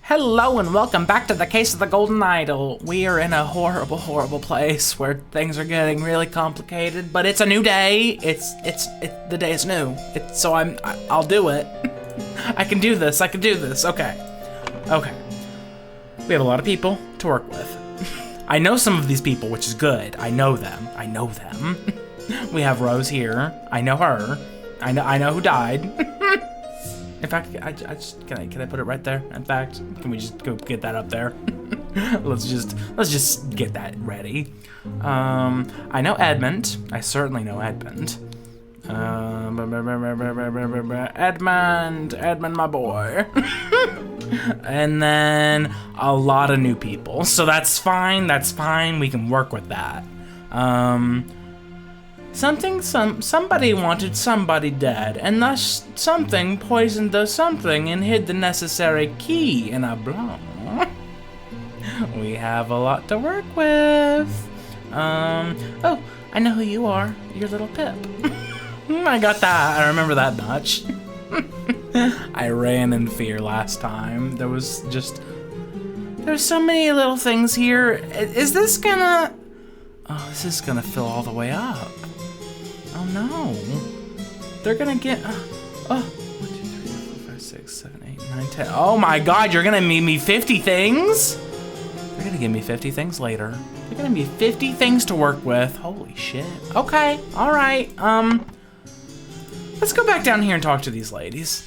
Hello and welcome back to the Case of the Golden Idol. We are in a horrible, horrible place where things are getting really complicated, but it's a new day. The day is new. I'll do it. I can do this. Okay. We have a lot of people to work with. I know some of these people, which is good. I know them. We have Rose here. I know her. I know who died. In fact, can I put it right there? In fact, can we just go get that up there? let's just get that ready. I know Edmund. I certainly know Edmund. Edmund, my boy. And then a lot of new people. So that's fine. We can work with that. Somebody wanted somebody dead, and thus something poisoned the something and hid the necessary key in a blanc. We have a lot to work with. Oh, I know who you are. You're little Pip. I got that. I remember that much. I ran in fear last time. There's so many little things here. Is this gonna... Oh, this is gonna fill all the way up. Oh no. They're gonna get... 1, 2, 3, 4, 5, 6, 7, 8, 9, 10. Oh my god, you're gonna need me 50 things? You're gonna give me 50 things later. You're gonna be 50 things to work with. Holy shit. Okay, alright. Let's go back down here and talk to these ladies.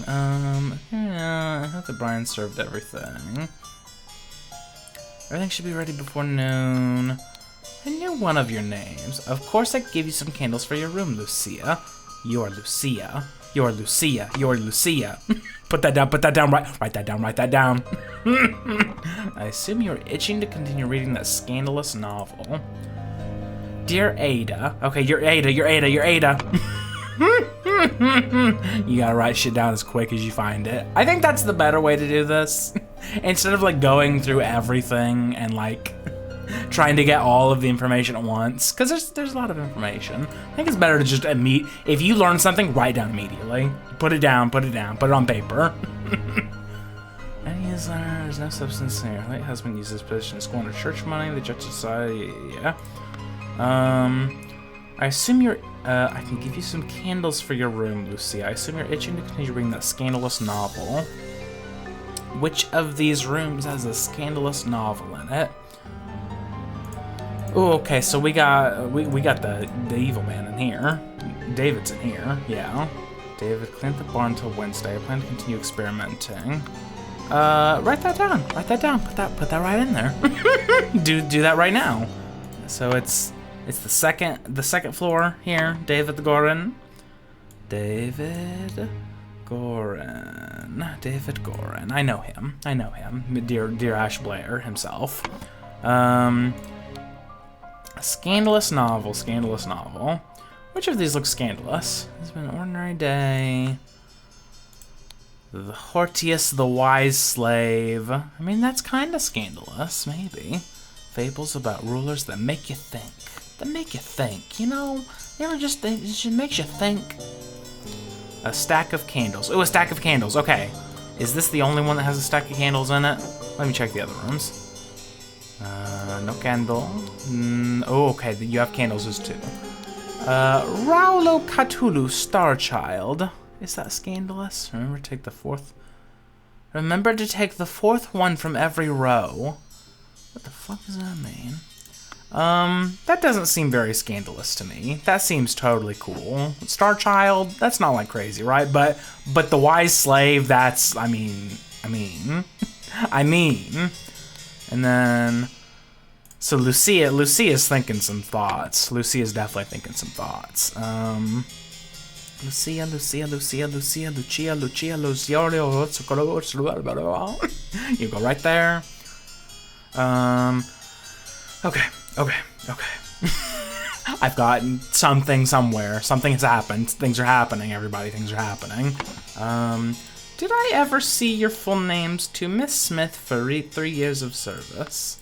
Yeah, I hope that Brian served everything. Everything should be ready before noon. I knew one of your names. Of course I gave you some candles for your room, Lucia. You're Lucia. You're Lucia. You're Lucia. Put that down, write that down. I assume you're itching to continue reading that scandalous novel. Dear Ada. Okay, you're Ada. You gotta write shit down as quick as you find it. I think that's the better way to do this. Instead of like going through everything and like trying to get all of the information at once, because there's a lot of information. I think it's better to just if you learn something, write down immediately. Put it down, put it on paper. There's no substance here. Late husband uses his position to squander church money. The judge society, yeah. I assume you're, I can give you some candles for your room, Lucy. I assume you're itching to continue reading that scandalous novel. Which of these rooms has a scandalous novel in it? Oh, okay, so we got the evil man in here. David's in here, yeah. David, clean the barn until Wednesday. I plan to continue experimenting. Write that down. Put that right in there. do that right now. So it's the second floor here. David Gorin. David Gorin. I know him. Dear Ash Blair himself. Scandalous novel. Which of these looks scandalous? It's been an ordinary day. The Hortius, the wise slave. I mean, that's kind of scandalous, maybe. Fables about rulers that make you think. You know, you ever just think, it just makes you think. A stack of candles. Oh, a stack of candles. Okay. Is this the only one that has a stack of candles in it? Let me check the other rooms. No candle. Oh, okay, you have candles as too. Raulo Cthulhu, Star Child. Is that scandalous? Remember to take the fourth one from every row. What the fuck does that mean? That doesn't seem very scandalous to me. That seems totally cool. Star Child, that's not like crazy, right? But the wise slave, that's, I mean. And then, so Lucia's thinking some thoughts. Lucia's definitely thinking some thoughts. Lucia. You go right there. Okay. I've got something somewhere. Something has happened. Things are happening, everybody. Things are happening. Did I ever see your full names to Miss Smith for 3 years of service?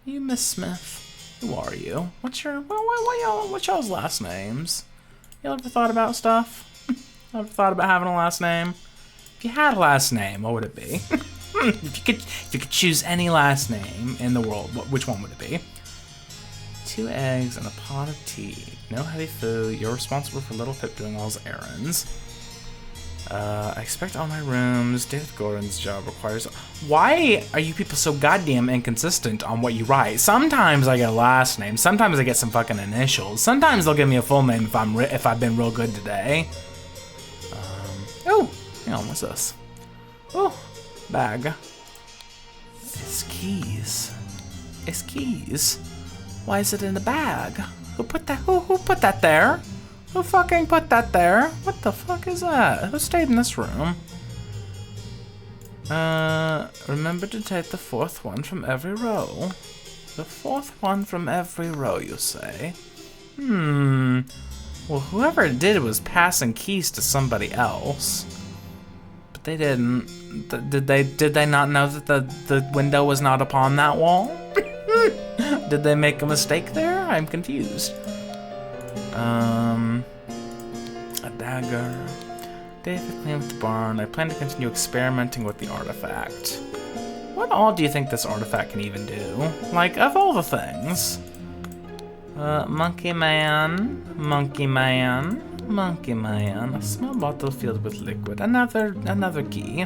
Are you Miss Smith? Who are you? What's y'all's last names? You ever thought about stuff? Ever thought about having a last name? If you had a last name, what would it be? If you could choose any last name in the world, which one would it be? 2 eggs and a pot of tea. No heavy food. You're responsible for little Pip doing all his errands. I expect all my rooms. David Gordon's job requires... Why are you people so goddamn inconsistent on what you write? Sometimes I get a last name. Sometimes I get some fucking initials. Sometimes they'll give me a full name if I've been real good today. Oh, hang on, what's this? Oh, bag. It's keys. It's keys. Why is it in a bag? Who put that? Who put that there? Who fucking put that there? What the fuck is that? Who stayed in this room? Remember to take the 4th one from every row. The 4th one from every row, you say? Well, whoever it did was passing keys to somebody else. But they didn't. Did they not know that the window was not upon that wall? Did they make a mistake there? I'm confused. A dagger. David cleaned the barn. I plan to continue experimenting with the artifact. What all do you think this artifact can even do? Like, of all the things. Monkey man, monkey man, monkey man. A small bottle filled with liquid. Another key.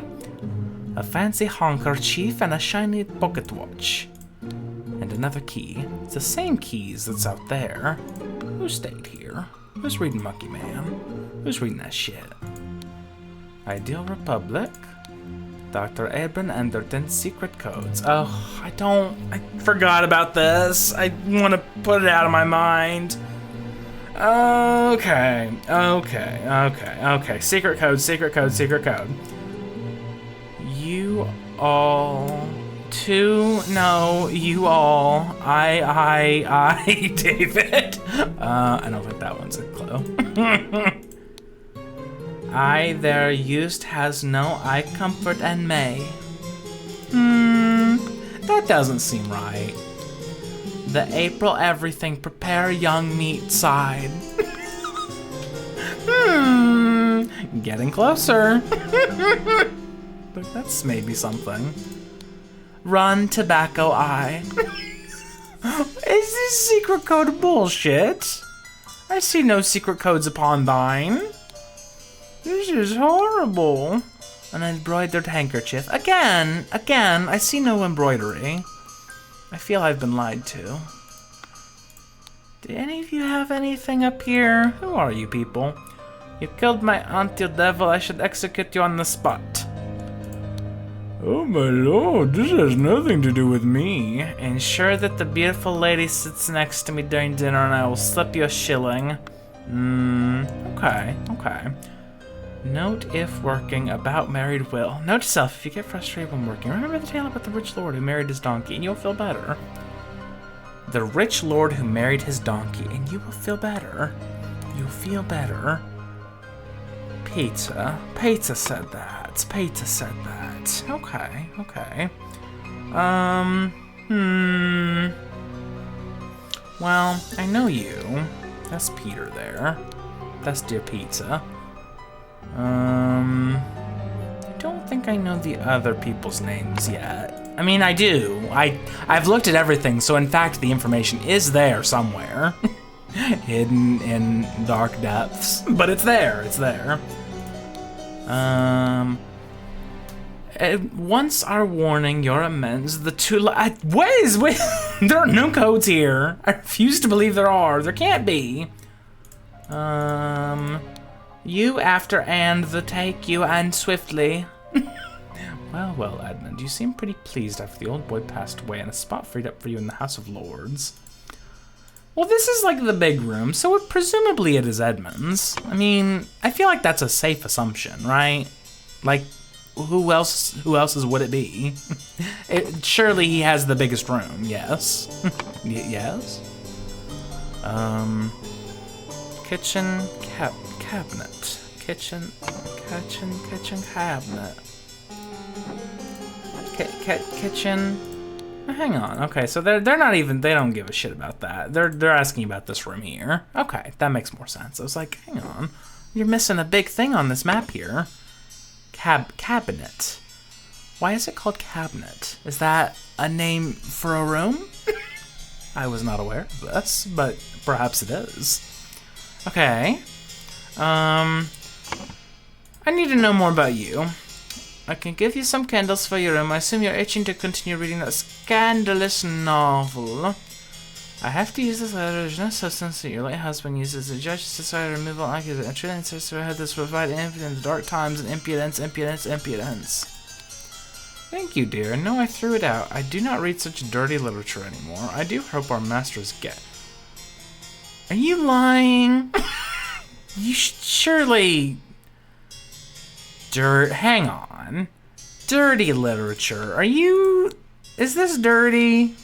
A fancy handkerchief and a shiny pocket watch. And another key. It's the same keys that's out there. Who stayed here? Who's reading Monkey Man? Who's reading that shit? Ideal Republic. Dr. Abram Enderton's secret codes. Oh, I forgot about this. I want to put it out of my mind. Okay. Secret code, secret code, secret code. You all... No, you all. I, David. I don't think that one's a clue. I there used has no eye comfort and may. That doesn't seem right. The April everything prepare young meat side. Getting closer. But that's maybe something. Run tobacco eye. Is this secret code bullshit? I see no secret codes upon thine. This is horrible. An embroidered handkerchief. Again, I see no embroidery. I feel I've been lied to. Do any of you have anything up here? Who are you people? You killed my aunt, you devil. I should execute you on the spot. Oh my lord, this has nothing to do with me. Ensure that the beautiful lady sits next to me during dinner and I will slip you a shilling. Okay. Note if working about married will. Note to self, if you get frustrated when working, remember the tale about the rich lord who married his donkey and you'll feel better. The rich lord who married his donkey and you will feel better. You'll feel better. Pizza. Pizza said that. Pizza said that. Okay. Well, I know you. That's Peter there. That's Dear Pizza. I don't think I know the other people's names yet. I mean, I do. I've looked at everything, so in fact the information is there somewhere. Hidden in dark depths. But it's there, once our warning, your amends, the two wait, there are no codes here. I refuse to believe there are. There can't be. You after and the take you and swiftly. Well, Edmund, you seem pretty pleased after the old boy passed away and a spot freed up for you in the House of Lords. Well, this is like the big room, so presumably it is Edmund's. I mean, I feel like that's a safe assumption, right? Like, who else's would it be? Surely he has the biggest room, yes. Yes? Kitchen cabinet. Kitchen cabinet. Kitchen. Hang on. Okay, so they're not even. They don't give a shit about that. They're asking about this room here. Okay, that makes more sense. I was like, hang on, you're missing a big thing on this map here. Cabinet. Why is it called cabinet? Is that a name for a room? I was not aware of this, but perhaps it is. Okay. I need to know more about you. I can give you some candles for your room. I assume you're itching to continue reading that scandalous novel. I have to use this original substance that your late husband uses. The judge decided removal accusation. A trillion sister had this provide impudence in the dark times and impudence. Thank you, dear. No, I threw it out. I do not read such dirty literature anymore. I do hope our masters get. Are you lying? You surely. Hang on. Dirty literature. Are you. Is this dirty?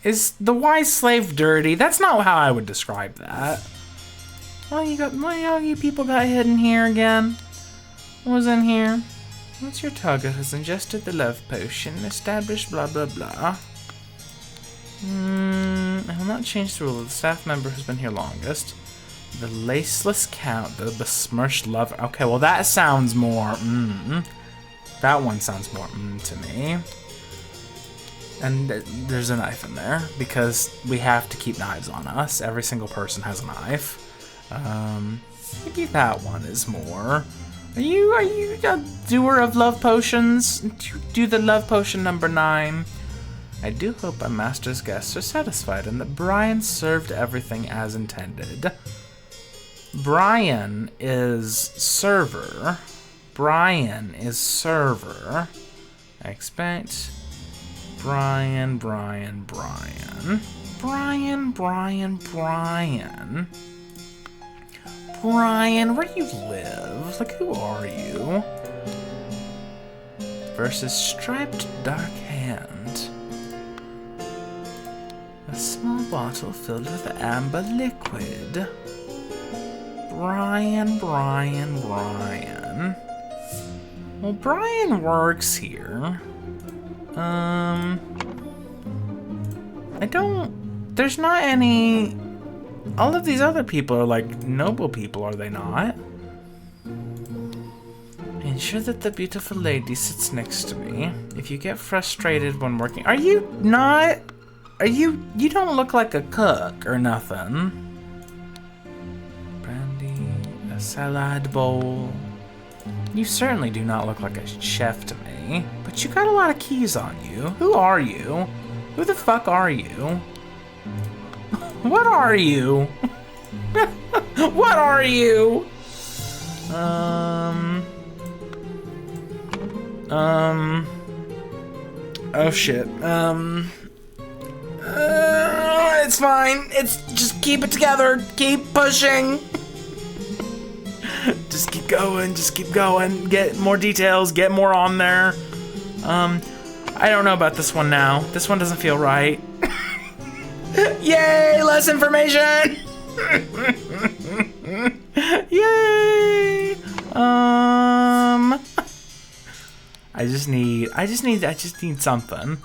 Is the wise slave dirty? That's not how I would describe that. What you people got hidden here again? What was in here? Once your target has ingested the love potion, established blah blah blah. I will not change the rule of the staff member who's been here longest. The laceless count, the besmirched lover. Okay, well that sounds more That one sounds more to me. And there's a knife in there, because we have to keep knives on us. Every single person has a knife. Maybe that one is more. Are you a doer of love potions? Do the love potion number 9. I do hope our master's guests are satisfied and that Brian served everything as intended. Brian is server. Brian is server. I expect Brian. Brian, where do you live? Like, who are you? Versus striped dark hand. A small bottle filled with amber liquid. Brian. Well, Brian works here. There's not any. All of these other people are like noble people, are they not? Ensure that the beautiful lady sits next to me. If you get frustrated when working, are you not? You don't look like a cook or nothing. Brandy, a salad bowl. You certainly do not look like a chef to me, but you got a lot of keys on you. Who are you? Who the fuck are you? What are you? What are you? Oh shit. It's fine. It's just keep it together. Keep pushing. Just keep going. Just keep going. Get more details. Get more on there. I don't know about this one now. This one doesn't feel right. Yay! Less information. Yay! I just need something.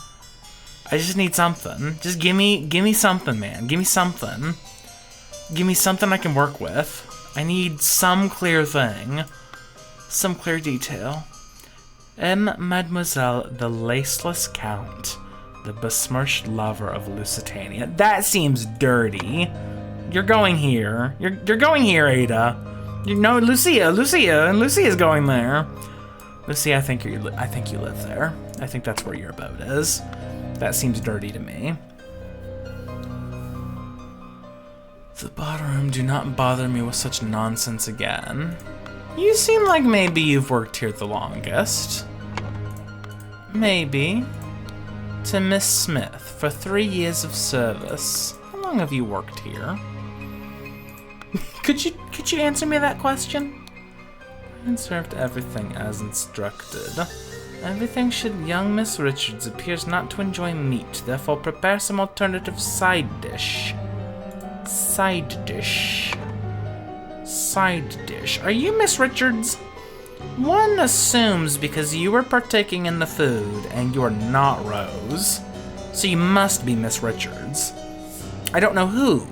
Just give me something, man. Give me something. Give me something I can work with. I need some clear thing. Some clear detail. Mademoiselle, the laceless count. The besmirched lover of Lusitania. That seems dirty. You're going here. You're going here, Ada. You know, Lucia's going there. Lucia, I think you live there. I think that's where your abode is. That seems dirty to me. The ballroom, do not bother me with such nonsense again. You seem like maybe you've worked here the longest. Maybe. To Miss Smith, for 3 years of service. How long have you worked here? Could you answer me that question? And served everything as instructed. Everything should young Miss Richards appears not to enjoy meat, therefore prepare some alternative side dish. Side dish. Are you Miss Richards? One assumes because you were partaking in the food and you're not Rose, so you must be Miss Richards. I don't know who,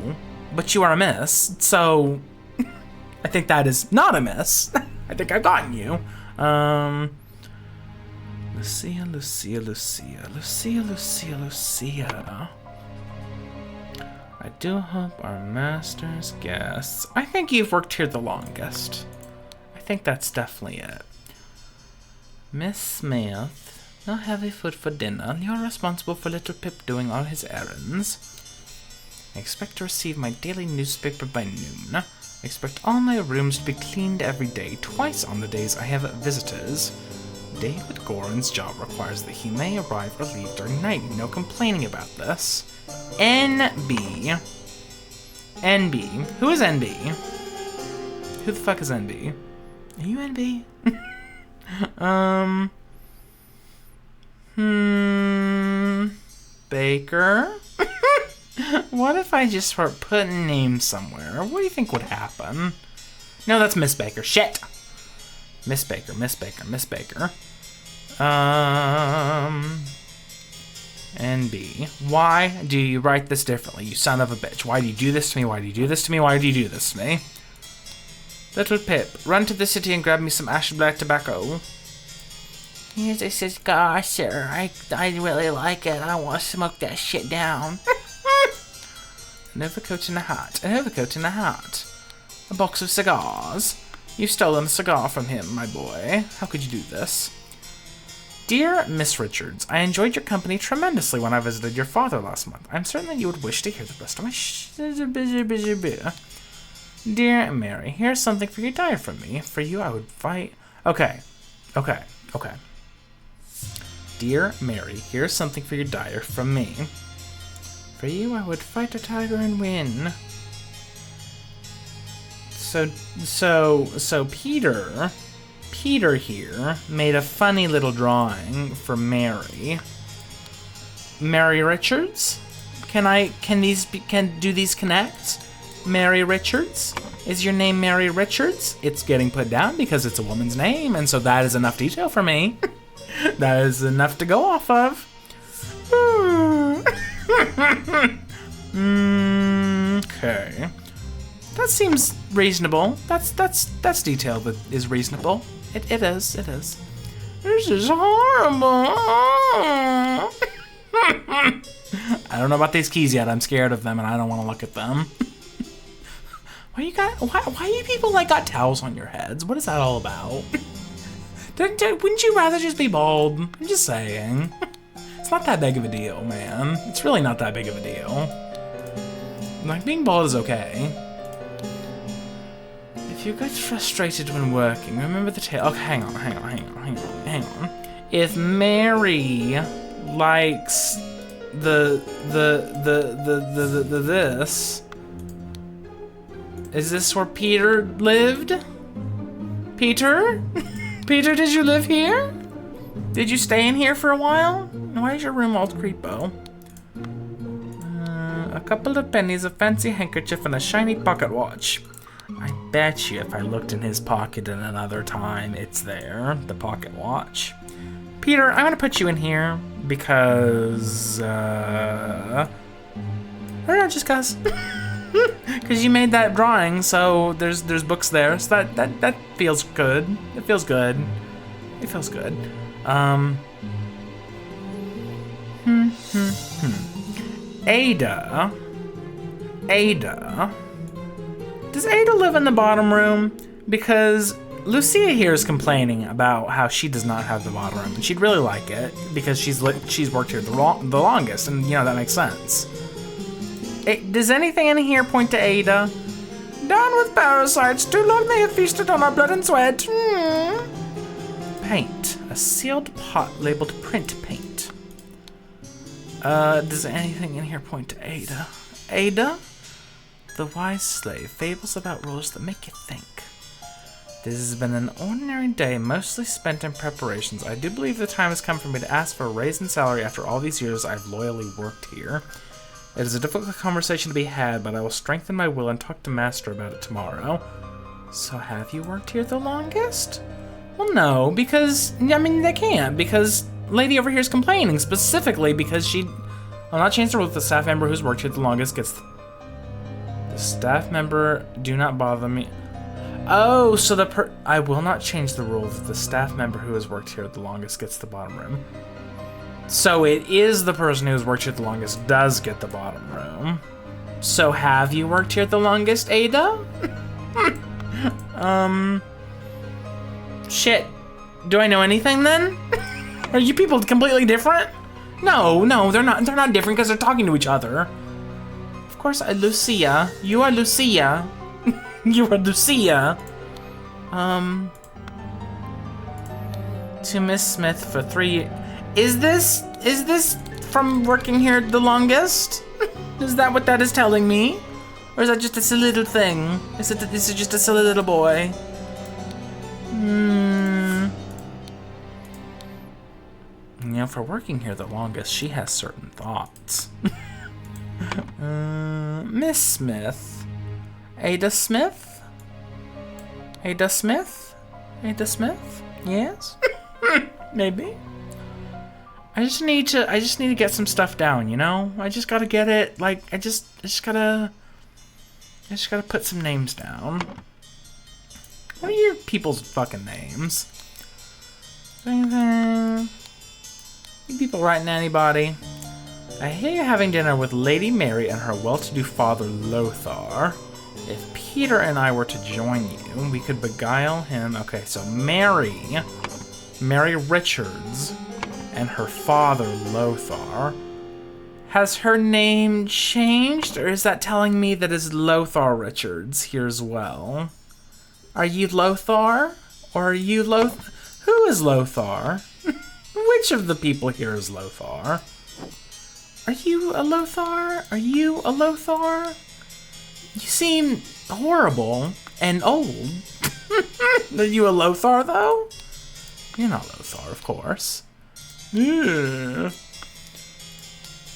but you are a miss, so I think that is not a miss. I think I've gotten you. The Lucia, Lucia, Lucia, Lucia, Lucia, Lucia. I do hope our master's guests... I think you've worked here the longest. I think that's definitely it. Miss Smith, no heavy food for dinner. You're responsible for little Pip doing all his errands. I expect to receive my daily newspaper by noon. I expect all my rooms to be cleaned every day, twice on the days I have visitors. David Goran's job requires that he may arrive or leave during night. No complaining about this. NB. NB. Who is NB? Who the fuck is NB? Are you NB? Baker? What if I just start putting names somewhere? What do you think would happen? No, that's Miss Baker. Shit! Miss Baker, Miss Baker, Miss Baker. NB. Why do you write this differently, you son of a bitch? Why do you do this to me? Why do you do this to me? Why do you do this to me? Little Pip, run to the city and grab me some ash black tobacco. Here's a cigar, sir. I really like it. I want to smoke that shit down. An overcoat and a hat. An overcoat and a hat. A box of cigars. You've stolen a cigar from him, my boy. How could you do this? Dear Miss Richards, I enjoyed your company tremendously when I visited your father last month. I'm certain that you would wish to hear the rest of my Dear Mary, here's something for your diary from me. For you, I would fight... Okay. Dear Mary, here's something for your diary from me. For you, I would fight a tiger and win. So Peter here made a funny little drawing for Mary. Mary Richards? Do these connect? Mary Richards? Is your name Mary Richards? It's getting put down because it's a woman's name, and so that is enough detail for me. That is enough to go off of. Okay. That seems reasonable. That's detail that is reasonable. It is. This is horrible. I don't know about these keys yet. I'm scared of them and I don't want to look at them. Why you people got towels on your heads? What is that all about? Wouldn't you rather just be bald? I'm just saying. It's not that big of a deal, man. It's really not that big of a deal. Being bald is okay. If you get frustrated when working, remember the tale. Okay, hang on. If Mary likes this, is this where Peter lived? Peter? Peter, did you live here? Did you stay in here for a while? Why is your room all creepo? A couple of pennies, a fancy handkerchief, and a shiny pocket watch. I bet you if I looked in his pocket at another time, it's there, the pocket watch. Peter, I'm gonna put you in here because, I don't know, just cause. Cause you made that drawing, so there's books there, so that feels good. It feels good. Ada. Does Ada live in the bottom room? Because Lucia here is complaining about how she does not have the bottom room, and she'd really like it because she's worked here the longest, and that makes sense. Does anything in here point to Ada? Down with parasites, too long they have feasted on our blood and sweat. Paint. A sealed pot labeled print paint. Does anything in here point to Ada? Ada? The wise slave. Fables about rules that make you think. This has been an ordinary day, mostly spent in preparations. I do believe the time has come for me to ask for a raise in salary after all these years I've loyally worked here. It is a difficult conversation to be had, but I will strengthen my will and talk to Master about it tomorrow. So have you worked here the longest? Well, no, because, they can't, because lady over here is complaining, specifically because I'll not change the rule that the staff member who's worked here the longest gets... The staff member, do not bother me. Oh, so I will not change the rule that the staff member who has worked here the longest gets the bottom room. So it is the person who has worked here the longest does get the bottom room. So have you worked here the longest, Ada? Shit. Do I know anything then? Are you people completely different? No, they're not different because they're talking to each other. Of course, Lucia. You are Lucia. You are Lucia. To Miss Smith for 3 years. Is this from working here the longest? Is that what that is telling me? Or is that just a silly little thing? Is it just a silly little boy? You know, for working here the longest, she has certain thoughts. Miss Smith. Ada Smith? Ada Smith? Ada Smith? Yes? Maybe. I just need to get some stuff down, you know? I just gotta get it, like, I just gotta put some names down. What are your people's fucking names? Anything? You people writing anybody? I hear you're having dinner with Lady Mary and her well-to-do father Lothar. If Peter and I were to join you, we could beguile him. Okay, so Mary Richards and her father Lothar. Has her name changed, or is that telling me that is Lothar Richards here as well? Are you Lothar? Or are you Who is Lothar? Which of the people here is Lothar? Are you a Lothar? Are you a Lothar? You seem horrible and old. Are you a Lothar, though? You're not Lothar, of course. Yeah.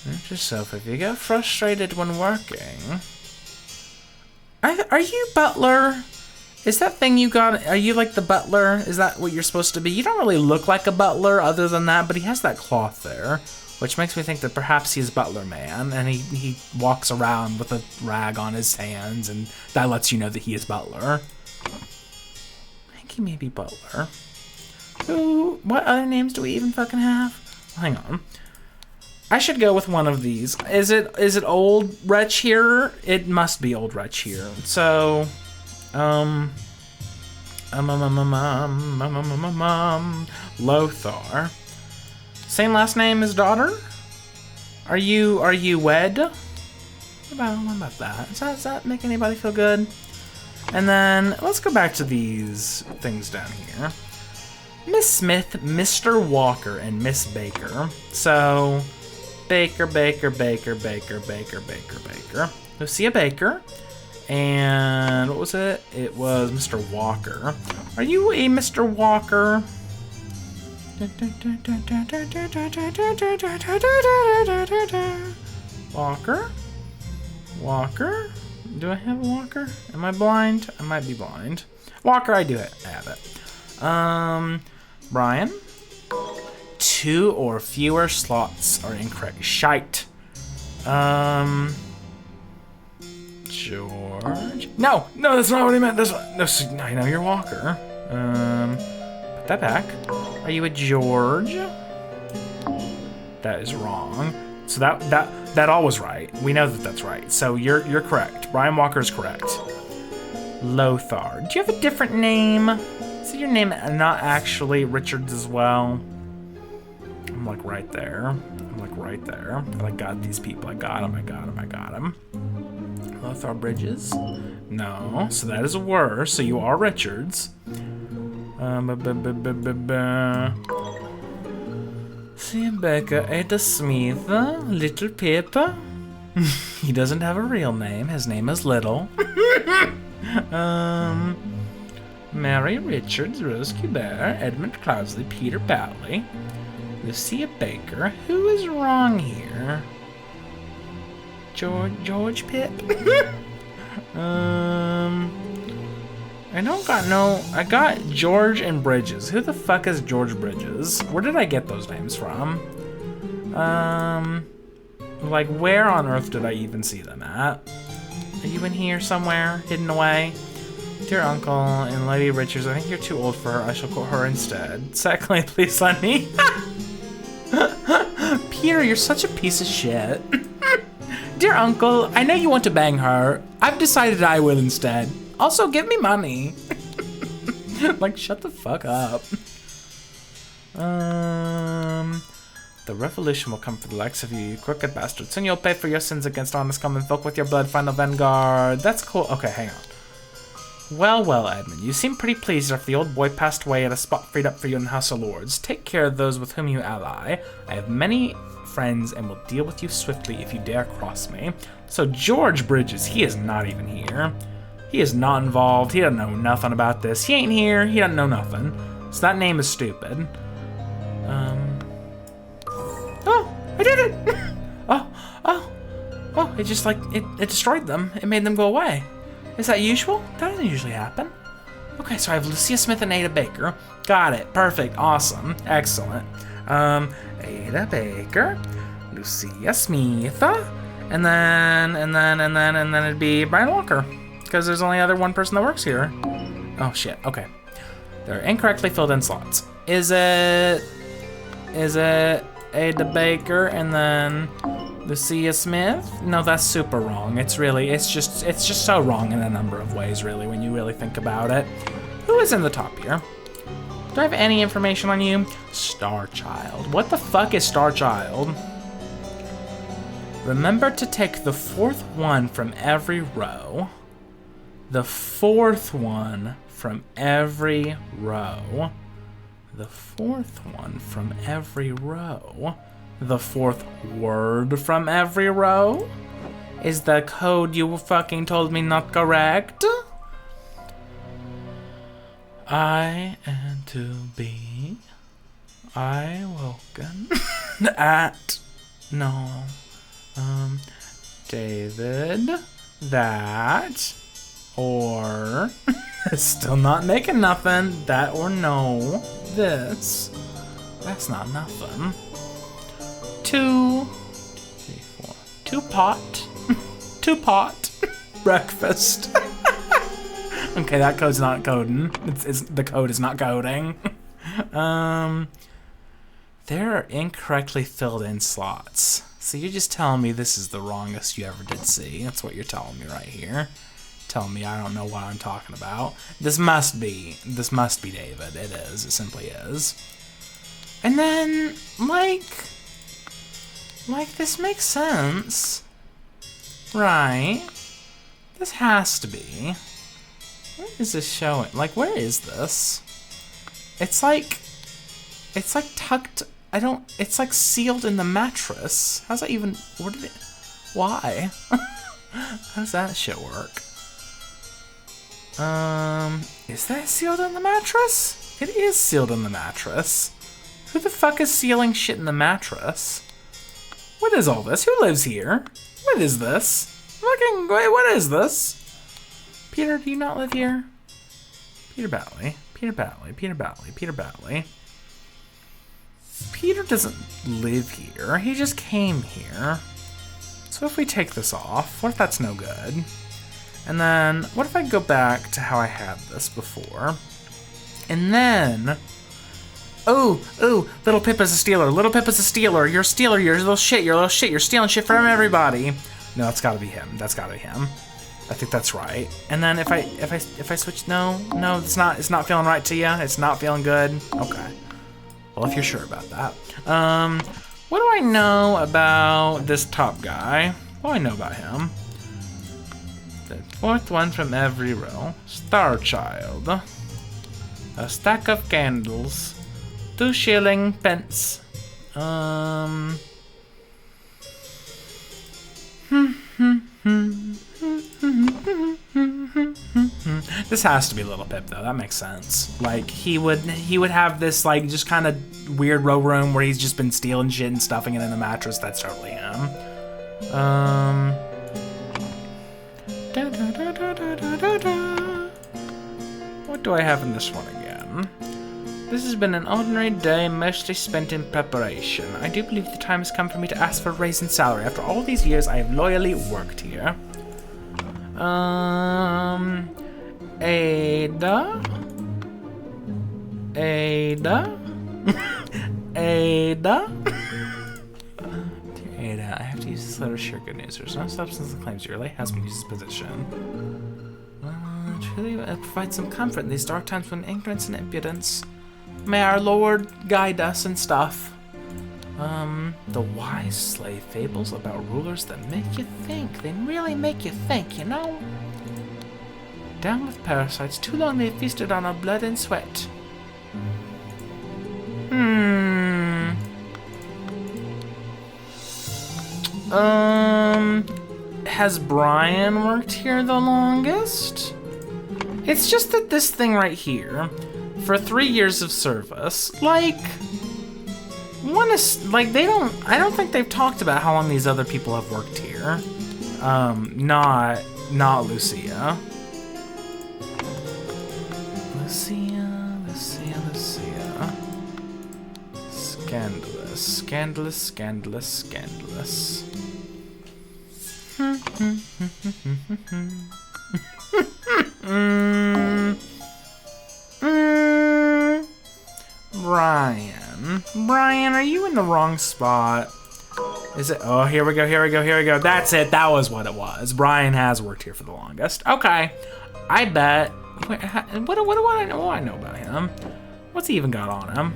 Note yourself if you get frustrated when working. Are you butler? Is that thing you got, are you like the butler? Is that what you're supposed to be? You don't really look like a butler other than that, but he has that cloth there, which makes me think that perhaps he's butler man, and he walks around with a rag on his hands, and that lets you know that he is butler. I think he may be butler. What other names do we even fucking have? Hang on. I should go with one of these. Is it Old Wretch here? It must be Old Wretch here. So, Lothar. Same last name as daughter? Are you wed? What about that? Does that make anybody feel good? And then let's go back to these things down here. Miss Smith, Mr. Walker, and Miss Baker. So, Baker. Lucia Baker. And what was it? It was Mr. Walker. Are you a Mr. Walker? Walker? Do I have a Walker? Am I blind? I might be blind. Walker, I do have it. Brian? 2 or fewer slots are incorrect. Shite. George? No, that's not what I meant. No, I know you're Walker. Put that back. Are you a George? That is wrong. So that all was right. We know that that's right. So you're correct. Brian Walker is correct. Lothar. Do you have a different name? Is your name not actually Richards as well? I'm like right there. I got these people. I got them. Lothar Bridges? No. So that is worse. So you are Richards. See Becca, Ada Smith, Little Pip. He doesn't have a real name. His name is Little. Mary Richards, Rose Cubert, Edmund Cloudesley, Peter Bowley, Lucia Baker. Who is wrong here? George Pip? I got George and Bridges. Who the fuck is George Bridges? Where did I get those names from? Like where on earth did I even see them at? Are you in here somewhere, hidden away? Dear Uncle and Lady Richards, I think you're too old for her. I shall quote her instead. Secondly, please let me. Peter, you're such a piece of shit. Dear Uncle, I know you want to bang her. I've decided I will instead. Also, give me money. Like, shut the fuck up. The revolution will come for the likes of you, you crooked bastard. Soon you'll pay for your sins against honest common folk with your blood, final vanguard. That's cool. Okay, hang on. Well, well, Edmund, you seem pretty pleased after the old boy passed away at a spot freed up for you in the House of Lords. Take care of those with whom you ally. I have many friends and will deal with you swiftly if you dare cross me. So George Bridges, he is not even here. He is not involved. He doesn't know nothing about this. He ain't here. He doesn't know nothing. So that name is stupid. Oh, I did it! Oh, it just like, it destroyed them. It made them go away. Is that usual? That doesn't usually happen. Okay, so I have Lucia Smith and Ada Baker. Got it. Perfect. Awesome. Excellent. Ada Baker, Lucia Smith, and then it'd be Brian Walker. Because there's only other one person that works here. Oh shit, okay. They're incorrectly filled in slots. Is it Ada Baker and then Lucia Smith? No, that's super wrong. It's just so wrong in a number of ways, really, when you really think about it. Who is in the top here? Do I have any information on you? Star Child. What the fuck is Star Child? Remember to take the fourth one from every row. The fourth one from every row. The fourth one from every row. The fourth word from every row? Is the code you fucking told me not correct? I am to be woken at David that or still not making nothing, that or no this. That's not nothing. 2 3 4 2 pot 2 pot breakfast. Okay, that code's not coding. The code is not coding. There are incorrectly filled in slots. So you're just telling me this is the wrongest you ever did see. That's what you're telling me right here. Telling me I don't know what I'm talking about. This must be David. It is. It simply is. And then, like this makes sense. Right? This has to be. Where is this showing? Like, where is this? It's like tucked. It's like sealed in the mattress. How's that even, why? How does that shit work? Is that sealed in the mattress? It is sealed in the mattress. Who the fuck is sealing shit in the mattress? What is all this? Who lives here? What is this? Fucking, wait, what is this? Peter, do you not live here? Peter Batley. Peter doesn't live here. He just came here. So if we take this off, what if that's no good? And then, what if I go back to how I had this before? And then, oh, Little Pip is a stealer. You're a stealer. You're a little shit. You're stealing shit from everybody. No, it's gotta be him. I think that's right. And then if I switch, no, it's not feeling right to you. It's not feeling good. Okay. Well, if you're sure about that. What do I know about this top guy? What do I know about him? The fourth one from every row. Star Child. A stack of candles. 2 shilling pence. This has to be Little Pip, though. That makes sense. Like, he would have this, like, just kind of weird row room where he's just been stealing shit and stuffing it in the mattress. That's totally him. What do I have in this one again? This has been an ordinary day, mostly spent in preparation. I do believe the time has come for me to ask for a raise in salary. After all these years, I have loyally worked here. Ada? Ada? Ada? Dear Ada, I have to use this letter to share good news. There's no substance that claims your late husband uses position. Truly provide some comfort in these dark times when ignorance and impudence. May our Lord guide us and stuff. The wise slave fables about rulers that make you think. They really make you think, you know? Down with parasites, too long they feasted on our blood and sweat. Has Brian worked here the longest? It's just that this thing right here, for 3 years of service, like, I don't think they've talked about how long these other people have worked here. Not Lucia. Lucia. Scandalous. Brian, are you in the wrong spot? Is it? Oh, here we go. That's it. That was what it was. Brian has worked here for the longest. Okay. I bet. What do I know about him? What's he even got on him?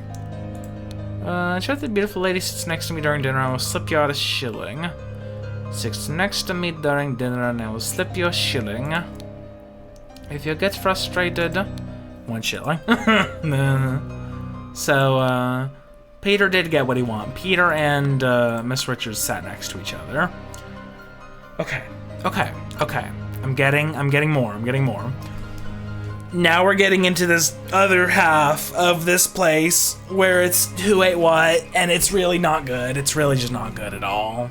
Shout the beautiful lady sits next to me during dinner. I will slip you out a shilling. Sits next to me during dinner and I will slip you a shilling. If you get frustrated, 1 shilling. So, Peter did get what he wanted. Peter and Miss Richards sat next to each other. Okay. I'm getting more. Now we're getting into this other half of this place where it's who ate what, and it's really not good. It's really just not good at all.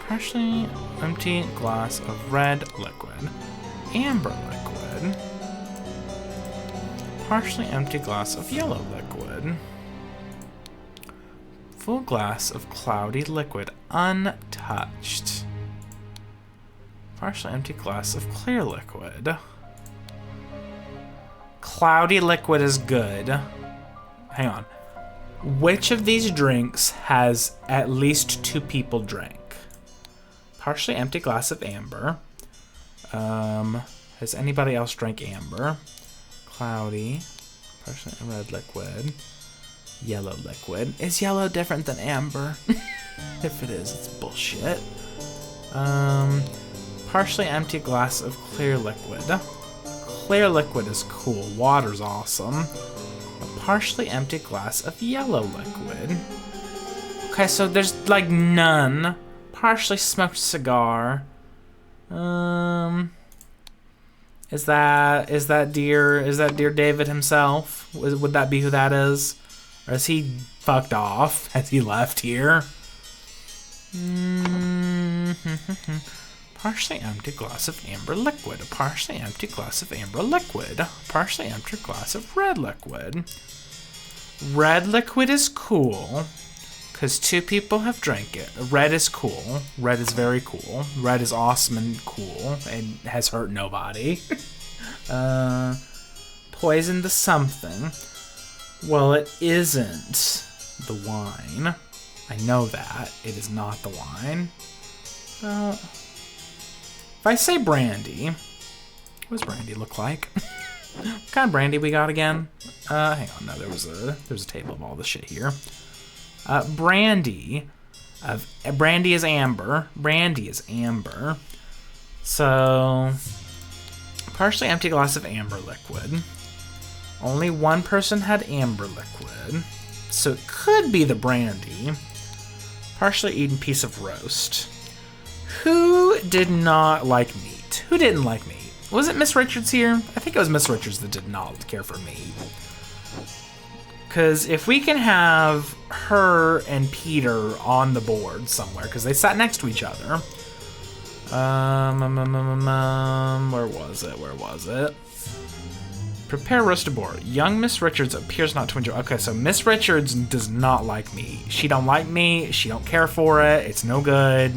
Partially empty glass of red liquid, amber liquid, partially empty glass of yellow liquid, full glass of cloudy liquid untouched, partially empty glass of clear liquid. Cloudy liquid is good. Hang on. Which of these drinks has at least 2 people drink? Partially empty glass of amber. Has anybody else drank amber? Cloudy. Partially red liquid. Yellow liquid. Is yellow different than amber? If it is, it's bullshit. Partially empty glass of clear liquid. Clear liquid is cool. Water's awesome. A partially empty glass of yellow liquid. Okay, so there's like none. Partially smoked cigar. Is that dear David himself? Would that be who that is? Or is he fucked off? Has he left here? Partially empty glass of amber liquid. A partially empty glass of amber liquid. A partially empty glass of red liquid. Red liquid is cool, because 2 people have drank it. Red is cool. Red is very cool. Red is awesome and cool and has hurt nobody. Poison the something. Well, it isn't the wine. I know that. It is not the wine. If I say brandy, what does brandy look like? What kind of brandy we got again? Hang on, no, there was a table of all the shit here. Brandy is amber. Brandy is amber. So, partially empty glass of amber liquid. Only 1 person had amber liquid, so it could be the brandy. Partially eaten piece of roast. Who did not like meat? Who didn't like meat? Was it Miss Richards here? I think it was Miss Richards that did not care for meat. Because if we can have her and Peter on the board somewhere, because they sat next to each other. Where was it? Prepare roasted boar. Young Miss Richards appears not to enjoy. Okay, so Miss Richards does not like meat. She don't like meat. She don't care for it. It's no good.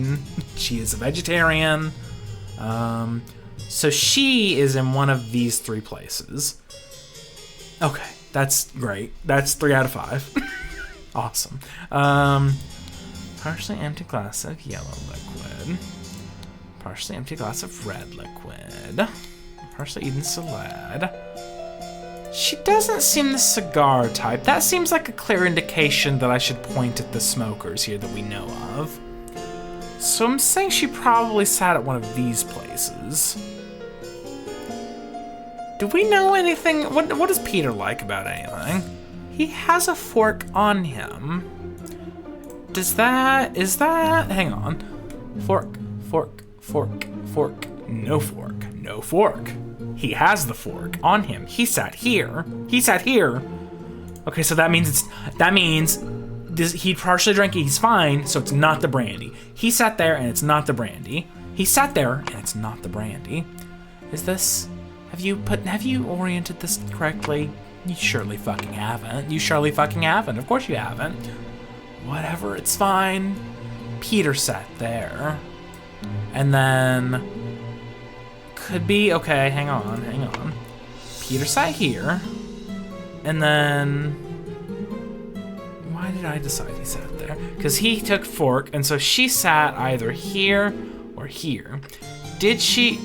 She is a vegetarian. So she is in one of these 3 places. Okay, that's great. That's 3 out of 5. Awesome. Partially empty glass of yellow liquid. Partially empty glass of red liquid. Partially eaten salad. She doesn't seem the cigar type. That seems like a clear indication that I should point at the smokers here that we know of. So I'm saying she probably sat at one of these places. Do we know anything? What does Peter like about anything? He has a fork on him. Is that, hang on. Fork, no fork, no fork. He has the fork on him. He sat here. Okay, so that means he partially drank it, he's fine, so it's not the brandy. He sat there and it's not the brandy. He sat there and it's not the brandy. Is this, have you oriented this correctly? You surely fucking haven't. Of course you haven't. Whatever, it's fine. Peter sat there. And then could be, okay, hang on. Peter sat here. And then why did I decide he sat there? Because he took fork, and so she sat either here or here. Did she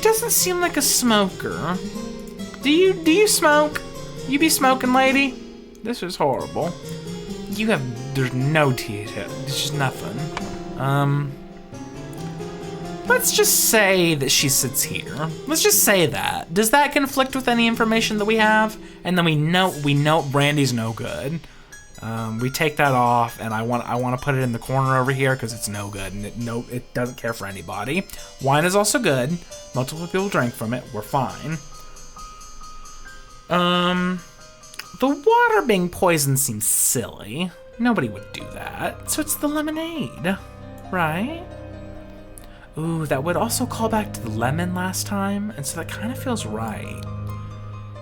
doesn't seem like a smoker. Do you smoke? You be smoking, lady? This is horrible. There's no teeth. There's just nothing. Let's just say that she sits here. Let's just say that. Does that conflict with any information that we have? And then we know brandy's no good. We take that off, and I want to put it in the corner over here because it's no good, and it doesn't care for anybody. Wine is also good. Multiple people drink from it. We're fine. The water being poisoned seems silly. Nobody would do that. So it's the lemonade, right? Ooh, that would also call back to the lemon last time, and so that kind of feels right.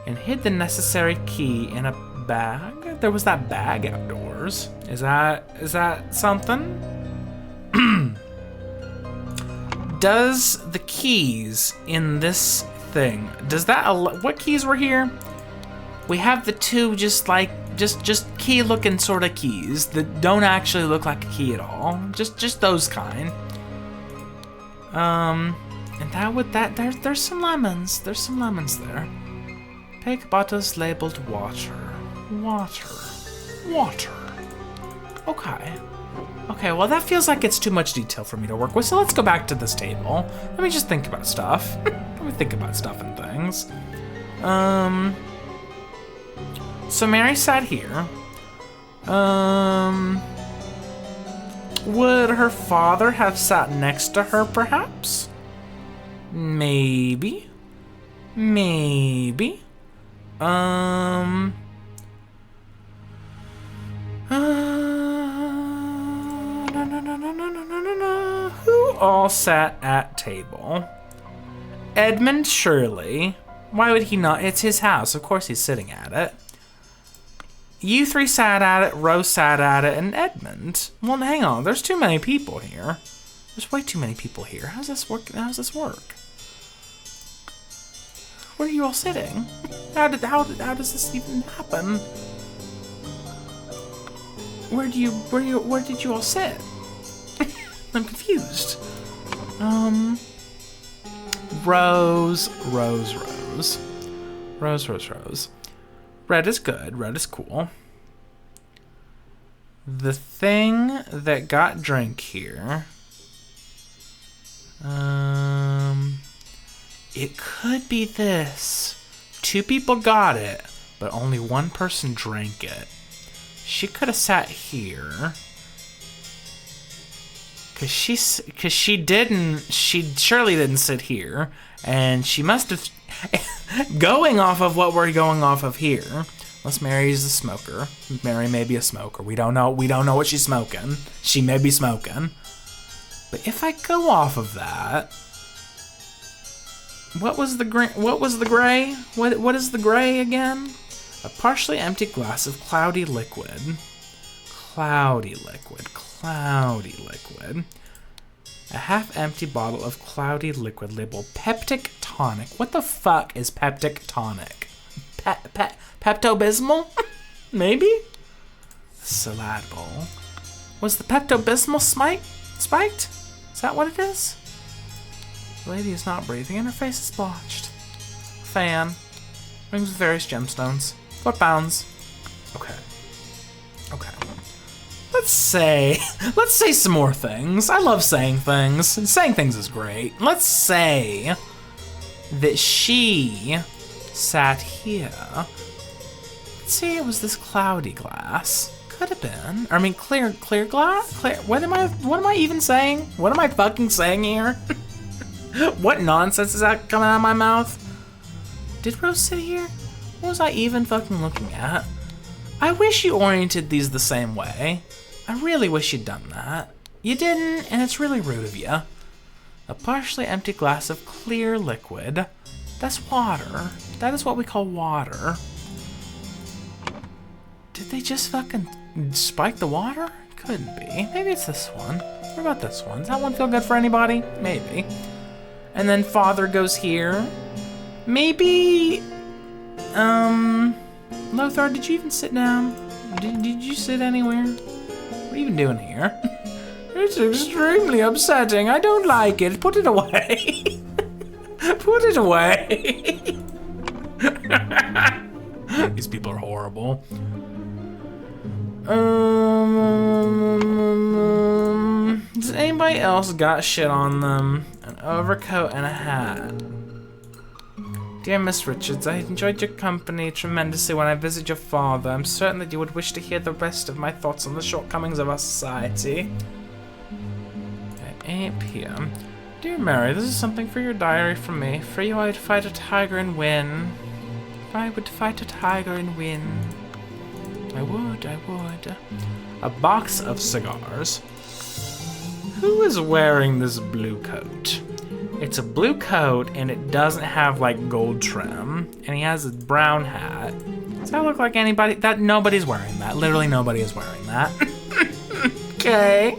And hid the necessary key in a bag? There was that bag outdoors. Is that something? Does the keys in this thing, what keys were here? We have the 2 just key looking sort of keys that don't actually look like a key at all. Just those kind. And there's some lemons. There's some lemons there. Pick bottles labeled water. Okay, well that feels like it's too much detail for me to work with, so let's go back to this table. Let me just think about stuff. Let me think about stuff and things. So Mary sat here. Would her father have sat next to her, perhaps? Maybe. Who all sat at table? Edmund, surely. Why would he not? It's his house. Of course he's sitting at it. You 3 sat at it, Rose sat at it, and Edmund. Well, hang on. There's too many people here. There's way too many people here. How's this work? Where are you all sitting? How does this even happen? Where did you all sit? I'm confused. Rose. Red is good. Red is cool. The thing that got drink here. It could be this. 2 people got it, but only 1 person drank it. She could have sat here. Cause she surely didn't sit here, and she must have. Going off of what we're going off of here, unless Mary's a smoker. Mary may be a smoker. We don't know what she's smoking. She may be smoking. But if I go off of that, What was the gray? What was the gray? What is the gray again? A partially empty glass of cloudy liquid. Cloudy liquid. Cloudy liquid. A half-empty bottle of cloudy liquid labeled peptic tonic. What the fuck is peptic tonic? Pepto-Bismol? Maybe? Syllable. Was the Pepto-Bismol spiked? Is that what it is? The lady is not breathing and her face is blotched. Fan. Rings with various gemstones. Foot bounds. Okay. Okay. Let's say some more things. I love saying things. Saying things is great. Let's say that she sat here. Let's say it was this cloudy glass. Could have been. I mean, clear glass? What am I even saying? What am I fucking saying here? What nonsense is that coming out of my mouth? Did Rose sit here? What was I even fucking looking at? I wish you oriented these the same way. I really wish you'd done that. You didn't, and it's really rude of you. A partially empty glass of clear liquid. That's water. That is what we call water. Did they just fucking spike the water? Couldn't be. Maybe it's this one. What about this one? Does that one feel good for anybody? Maybe. And then father goes here. Maybe, Lothar, did you even sit down? Did you sit anywhere? What are you even doing here? It's extremely upsetting. I don't like it. Put it away. Put it away. These people are horrible. Does anybody else got shit on them? An overcoat and a hat. Dear Miss Richards, I enjoyed your company tremendously when I visited your father. I'm certain that you would wish to hear the rest of my thoughts on the shortcomings of our society. At 8 p.m. Dear Mary, this is something for your diary from me. For you, I would fight a tiger and win. I would fight a tiger and win. I would. A box of cigars. Who is wearing this blue coat? It's a blue coat and it doesn't have like gold trim, and he has a brown hat. Does that look like anybody? Nobody's wearing that. Literally nobody is wearing that. Okay.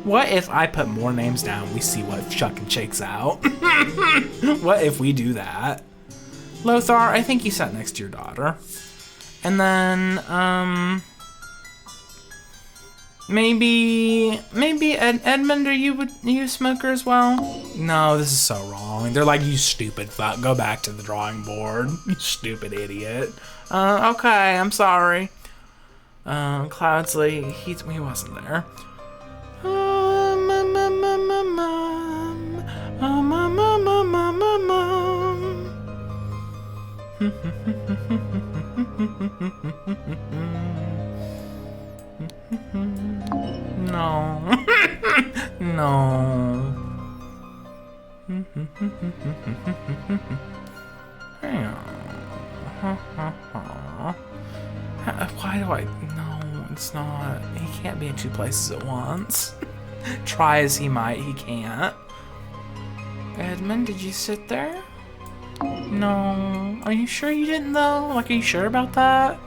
What if I put more names down? We see what fucking shakes out. What if we do that? Lothar, I think you sat next to your daughter. And then, maybe Edmund, are you a smoker as well? No, this is so wrong. They're like, you stupid fuck, go back to the drawing board. You stupid idiot. Okay, I'm sorry. Cloudsley, he wasn't there. No. No. Hang on. Why do I? No, it's not. He can't be in two places at once. Try as he might, he can't. Edmund, did you sit there? No. Are you sure you didn't though? Like, are you sure about that?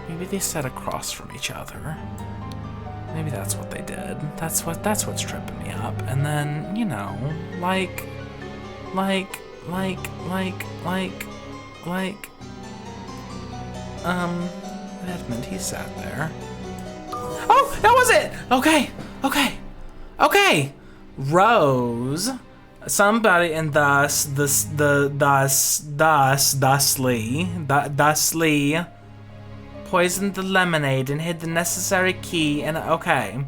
Maybe they sat across from each other. Maybe that's what they did. That's what's tripping me up. And then, you know, like Edmund, he sat there. Oh, that was it! Okay. Rose, somebody, and thusly poisoned the lemonade and hid the necessary key and okay.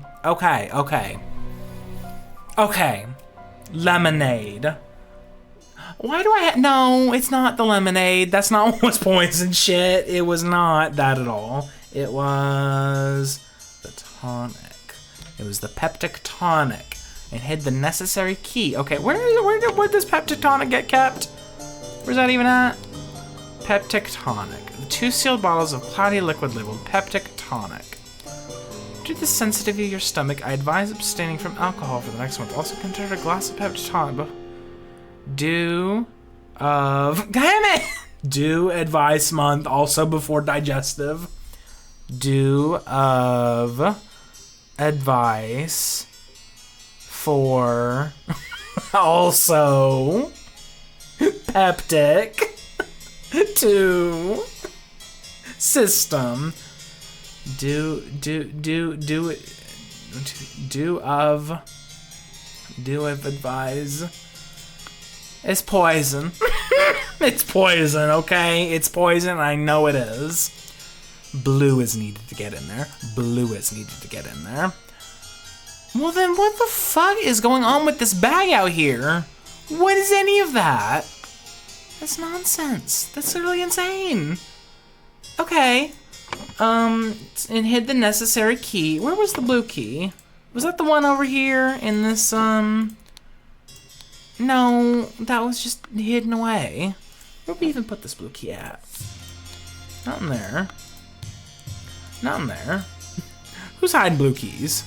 Lemonade. Why do I no, it's not the lemonade. That's not what was poisoned, shit. It was not that at all. It was the tonic. It was the peptic tonic. It hid the necessary key. Okay, where does peptic tonic get kept? Where's that even at? Peptic tonic. The 2 sealed bottles of cloudy liquid labeled Peptic tonic. Due to the sensitivity of your stomach, I advise abstaining from alcohol for the next month. Also consider a glass of Peptic tonic. Due advice month also before digestive. Due of advice for also peptic to system. Do of advise. It's poison. It's poison, okay? It's poison, I know it is. Blue is needed to get in there. Blue is needed to get in there. Well then, what the fuck is going on with this bag out here? What is any of that? That's nonsense. That's literally insane. Okay. And hid the necessary key. Where was the blue key? Was that the one over here in this, No, that was just hidden away. Where'd we even put this blue key at? Not in there. Not in there. Who's hiding blue keys?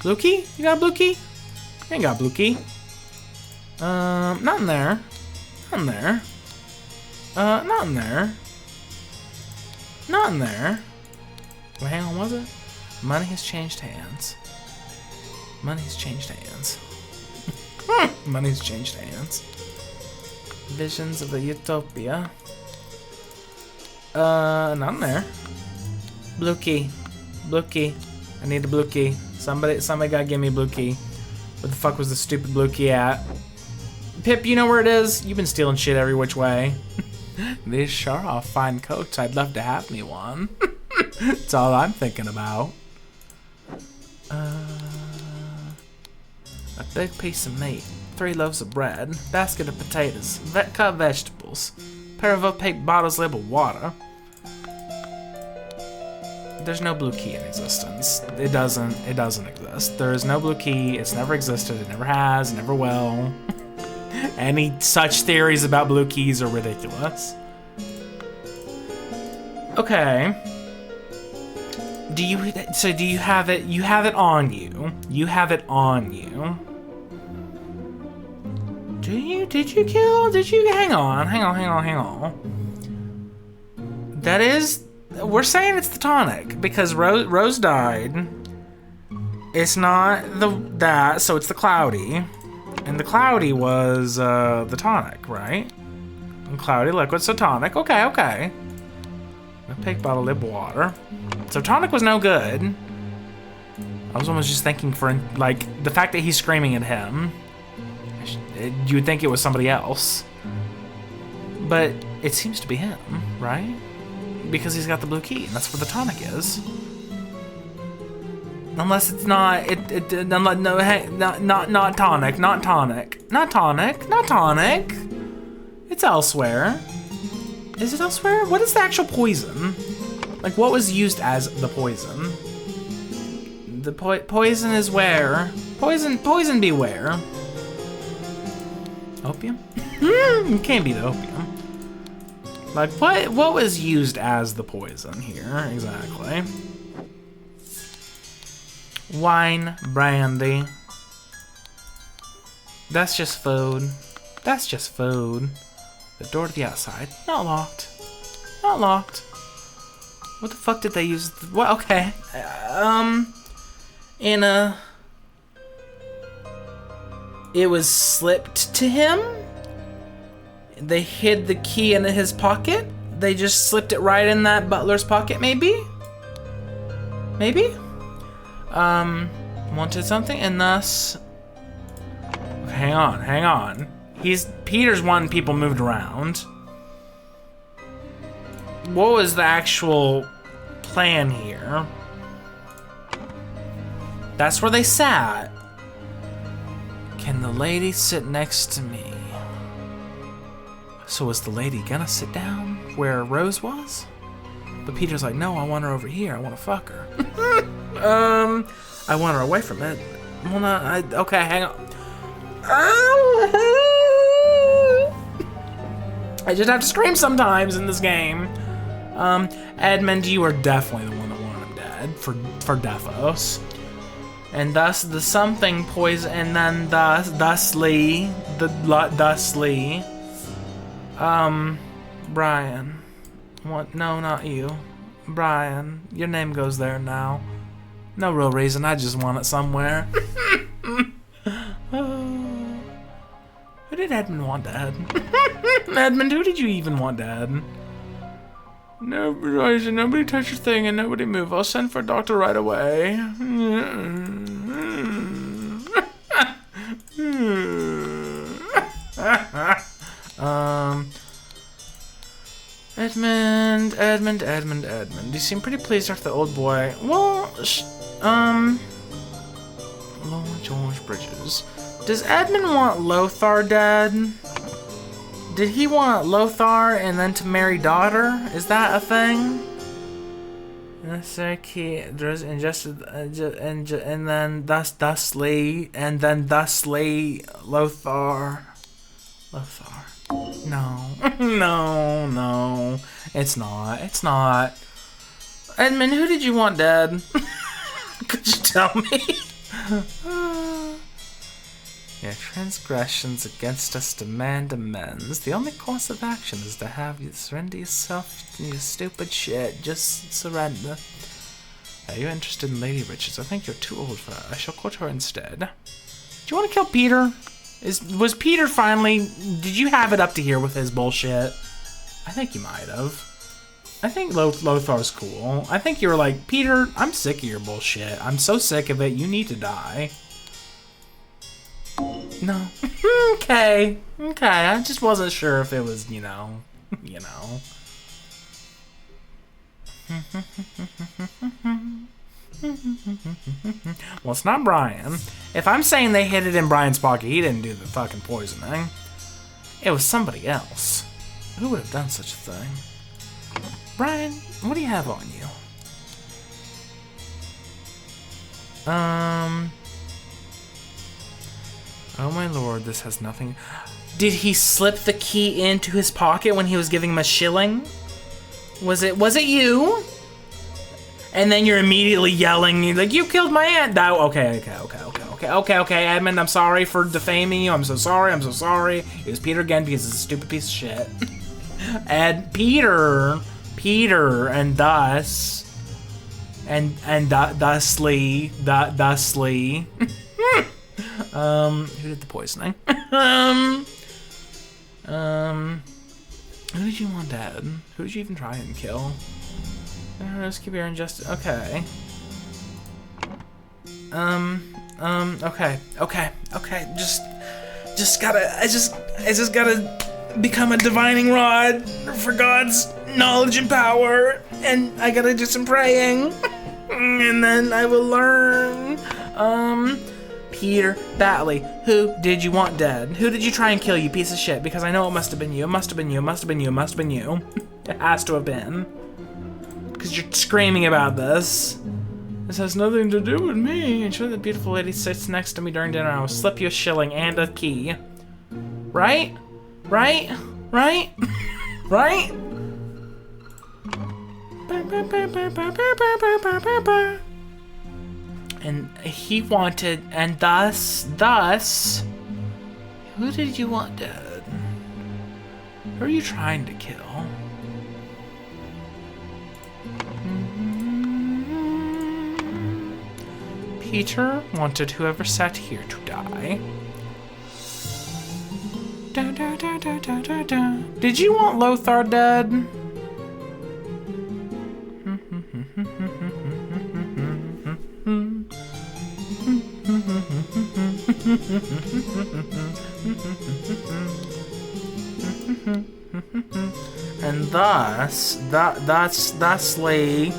Blue key? You got a blue key? You ain't got a blue key. Not in there. Not in there. Not in there. Not in there. Well, hang on, was it? Money has changed hands. Money has changed hands. Money's changed hands. Visions of a utopia. Not in there. Blue key. Blue key. I need a blue key. Somebody gotta give me a blue key. Where the fuck was the stupid blue key at? Pip, you know where it is? You've been stealing shit every which way. These sure are fine coats. I'd love to have me one. That's all I'm thinking about. A big piece of meat, 3 loaves of bread, basket of potatoes, cut vegetables, pair of opaque bottles labeled water. There's no blue key in existence. It doesn't exist. There is no blue key. It's never existed. It never has. It never will. Any such theories about blue keys are ridiculous. Okay. Do you have it? You have it on you. You have it on you. Did you kill? Hang on. That is, we're saying it's the tonic because Rose died. It's not that, so it's the cloudy. And the cloudy was the tonic, right? And cloudy liquid, so tonic. Okay. A pig bottle lip water. So tonic was no good. I was almost just thinking for, like, the fact that he's screaming at him. You would think it was somebody else. But it seems to be him, right? Because he's got the blue key, and that's where the tonic is. Unless it's not, not tonic. It's elsewhere. Is it elsewhere? What is the actual poison? Like, what was used as the poison? The poison is where? Poison beware. Opium? It can't be the opium. Like, what was used as the poison here, exactly? Wine, brandy. That's just food. That's just food. The door to the outside. Not locked. Not locked. What the fuck did they use? What? Okay. It was slipped to him. They hid the key in his pocket. They just slipped it right in that butler's pocket, maybe? Maybe? Wanted something, and thus... Hang on. Peter's wanting people moved around. What was the actual plan here? That's where they sat. Can the lady sit next to me? So was the lady gonna sit down where Rose was? But Peter's like, no, I want her over here. I want to fuck her. I want her away from it. Well, no, okay, hang on. I just have to scream sometimes in this game. Edmund, you are definitely the one that wanted him dead for defos. And thus the something poison, and then thusly, Brian. What? No, not you. Brian, your name goes there now. No real reason, I just want it somewhere. Who did Edmund want dead? Edmund, who did you even want dead? No, Bryson, nobody touch your thing and nobody move. I'll send for a doctor right away. Edmund. You seem pretty pleased after the old boy. Well, Lord George Bridges. Does Edmund want Lothar dead? Did he want Lothar and then to marry daughter? Is that a thing? Necessary key, there's ingested, and then thusly Lothar. No, no, it's not. Edmund, who did you want dead? Could you tell me? Your transgressions against us demand amends. The only course of action is to have you surrender yourself to your stupid shit. Just surrender. Are you interested in Lady Richards? I think you're too old for her. I shall court her instead. Do you want to kill Peter? Was Peter finally... Did you have it up to here with his bullshit? I think you might have. I think Lothar's cool. I think you were like, Peter, I'm sick of your bullshit. I'm so sick of it. You need to die. No. Okay. I just wasn't sure if it was, you know. Well, it's not Brian. If I'm saying they hid it in Brian's pocket, he didn't do the fucking poisoning. It was somebody else. Who would have done such a thing? Brian, what do you have on you? Oh my lord, this has nothing... Did he slip the key into his pocket when he was giving him a shilling? Was it you? And then you're immediately yelling, you're like, you killed my aunt! No, okay, Edmund, I'm sorry for defaming you, I'm so sorry. It was Peter again because it's a stupid piece of shit. Peter, and thusly. Who did the poisoning? Who did you want dead? Who did you even try and kill? Let's keep your injustice. Okay. Okay. Just gotta become a divining rod for God's knowledge and power, and I gotta do some praying, and then I will learn. Peter Batley, who did you want dead? Who did you try and kill, you piece of shit? Because I know it must have been you. It has to have been. Because you're screaming about this. This has nothing to do with me. Ensure the beautiful lady sits next to me during dinner. I will slip you a shilling and a key. Right? And he wanted, and thus, who did you want dead? Who are you trying to kill? Peter wanted whoever sat here to die. Did you want Lothar dead? And thusly,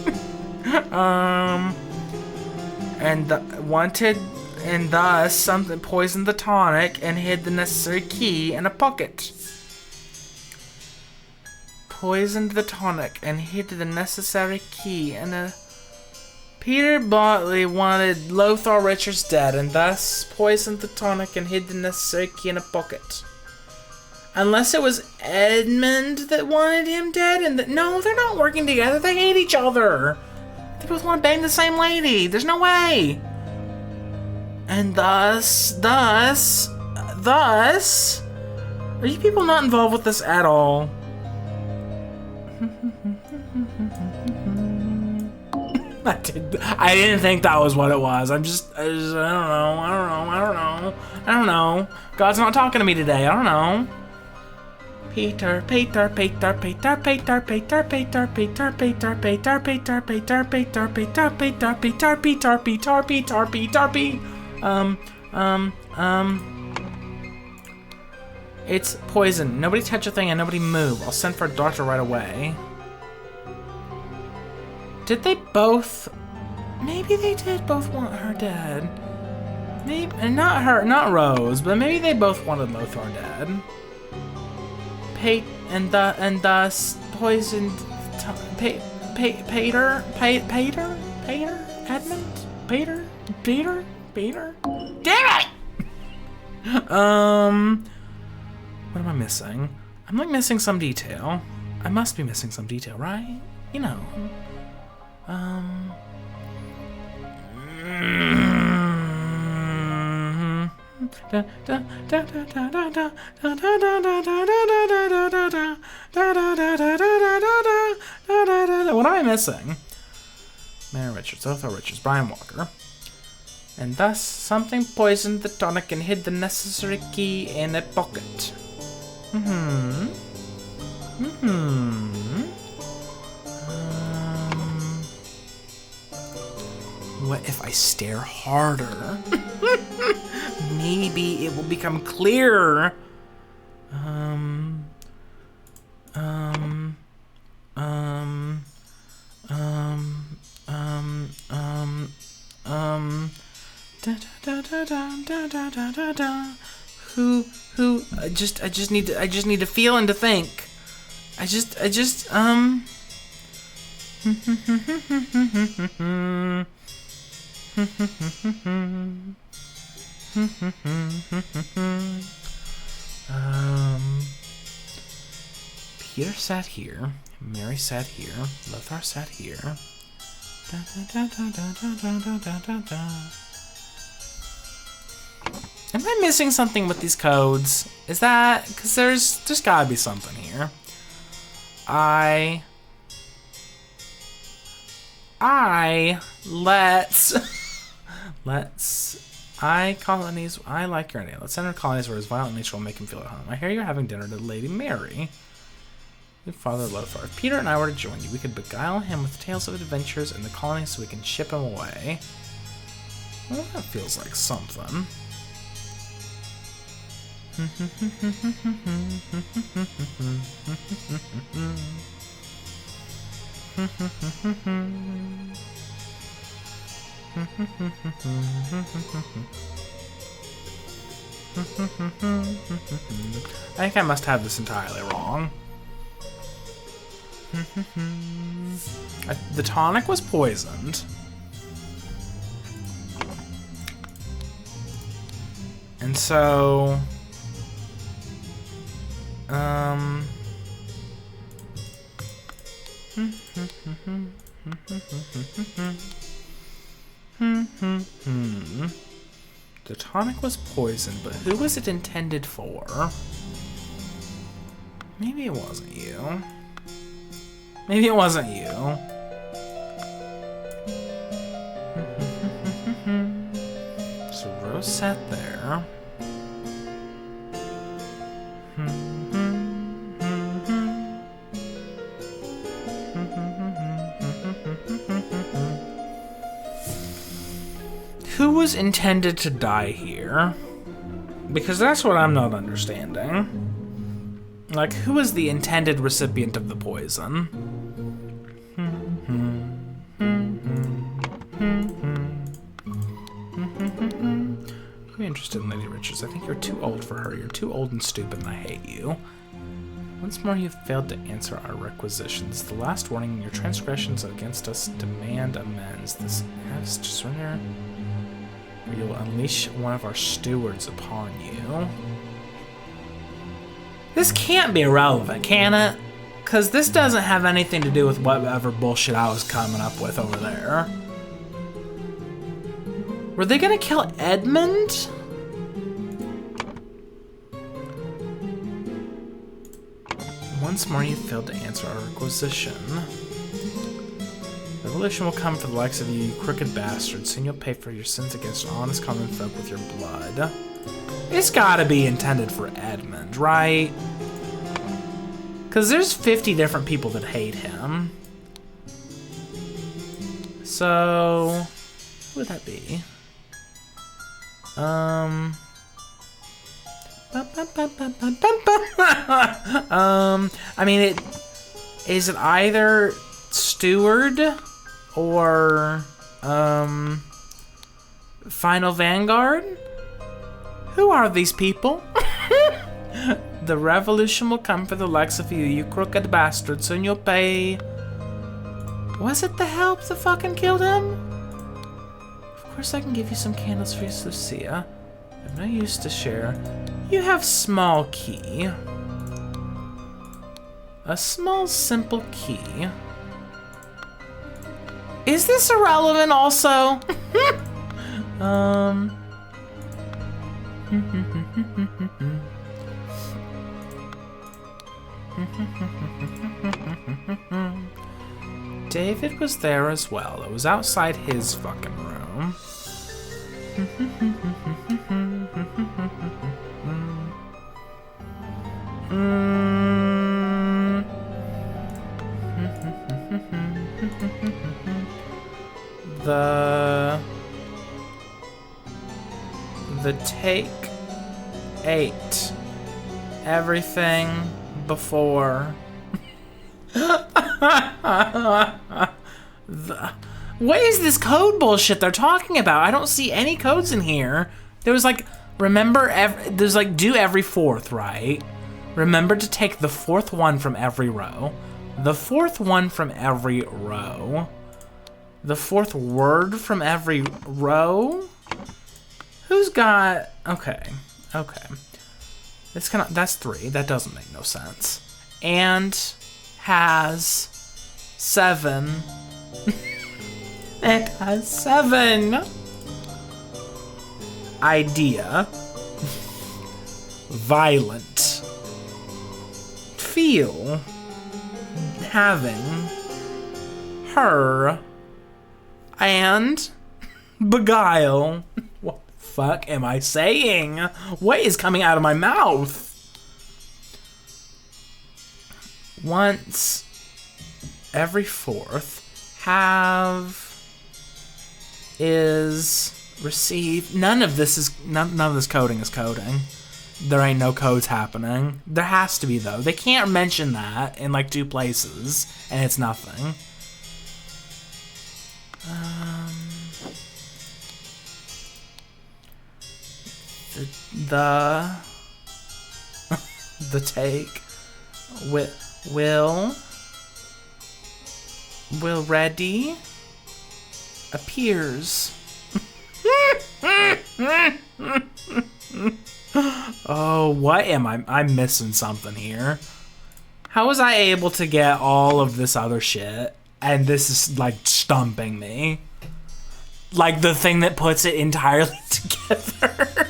and thus something poisoned the tonic and hid the necessary key in a pocket. Poisoned the tonic and hid the necessary key in a... Peter Bartley wanted Lothar Richards dead and thus poisoned the tonic and hid the necessary key in a pocket. Unless it was Edmund that wanted him dead, and no, they're not working together. They hate each other. They both want to bang the same lady. There's no way. And thus, are you people not involved with this at all? I didn't think that was what it was. I don't know. God's not talking to me today. I don't know. Peter, it's poison. Nobody touch a thing and nobody move. I'll send for a doctor right away. Did they both? Maybe they did both want her dead. Maybe, and not her, not Rose, but maybe they both wanted Lothar dead. And thus poisoned Peter, Edmund, Peter. Damn it! What am I missing? I'm like missing some detail. I must be missing some detail, right? You know. What am I missing? Mary Richards, Lothar Richards, Brian Walker. And thus, something poisoned the tonic and hid the necessary key in a pocket. What if I stare harder? Maybe it will become clearer. Who? I just need to feel and to think. Peter sat here, Mary sat here, Lothar sat here. Am I missing something with these codes? Is that, because there's gotta be something here. Colonies, I like your idea. Let's enter colonies where his violent nature will make him feel at home. I hear you're having dinner to Lady Mary. Your father Lothar. If Peter and I were to join you, we could beguile him with tales of adventures in the colonies so we can ship him away. Well, that feels like something. I think I must have this entirely wrong. The tonic was poisoned. And so... The tonic was poisoned, but who was it intended for? Maybe it wasn't you. Maybe it wasn't you. So Rose sat there. Who was intended to die here? Because that's what I'm not understanding. Like, who was the intended recipient of the poison? Who are interested in Lady Richards? I think you're too old for her. You're too old and stupid, and I hate you. Once more, you've failed to answer our requisitions. The last warning, your transgressions against us demand amends. This has to surrender, or you'll unleash one of our stewards upon you. This can't be irrelevant, can it? Because this doesn't have anything to do with whatever bullshit I was coming up with over there. Were they gonna kill Edmund? Once more you failed to answer our requisition. The revolution will come for the likes of you, you crooked bastards. Soon you'll pay for your sins against honest common folk with your blood. It's gotta be intended for Edmund, right? Because there's 50 different people that hate him. So, who would that be? I mean, is it either Steward or Final Vanguard? Who are these people? The revolution will come for the likes of you, you crooked bastards. Soon you'll pay. Was it the help that fucking killed him? Of course I can give you some candles for you, Lucia. I've no use to share. You have small key. A small, simple key. Is this irrelevant also? David was there as well. It was outside his fucking room. The take 8. Everything before. What is this code bullshit they're talking about? I don't see any codes in here. There was like, remember, there's like do every 4th, right? Remember to take the 4th one from every row. The 4th one from every row. The 4th word from every row? Who's got, okay. That's 3, that doesn't make no sense. And has 7. It has 7. Idea. Violent. Feel. Having. Her. And beguile. What the fuck am I saying? What is coming out of my mouth? Once every 4th. Have is receive. None of this coding is coding. There ain't no codes happening. There has to be though. They can't mention that in like 2 places and it's nothing. The take will ready appears. Oh, what am I'm missing something here. How was I able to get all of this other shit and this is like stumping me? Like the thing that puts it entirely together.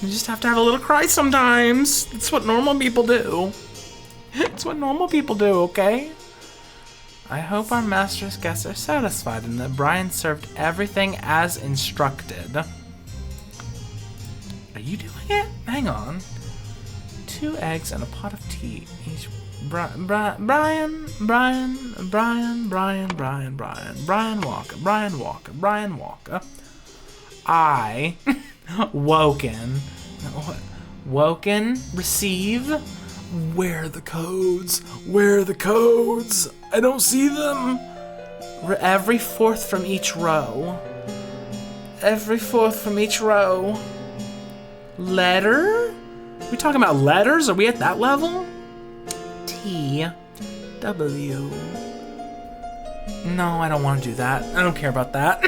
You just have to have a little cry sometimes. It's what normal people do. It's what normal people do, okay? I hope our master's guests are satisfied and that Brian served everything as instructed. Are you doing it? Hang on. 2 eggs and a pot of tea. Each Brian Walker. I woken, receive. Where are the codes? I don't see them. Every fourth from each row. Every fourth from each row. Letter? We talking about letters? Are we at that level? T. W. No, I don't want to do that. I don't care about that.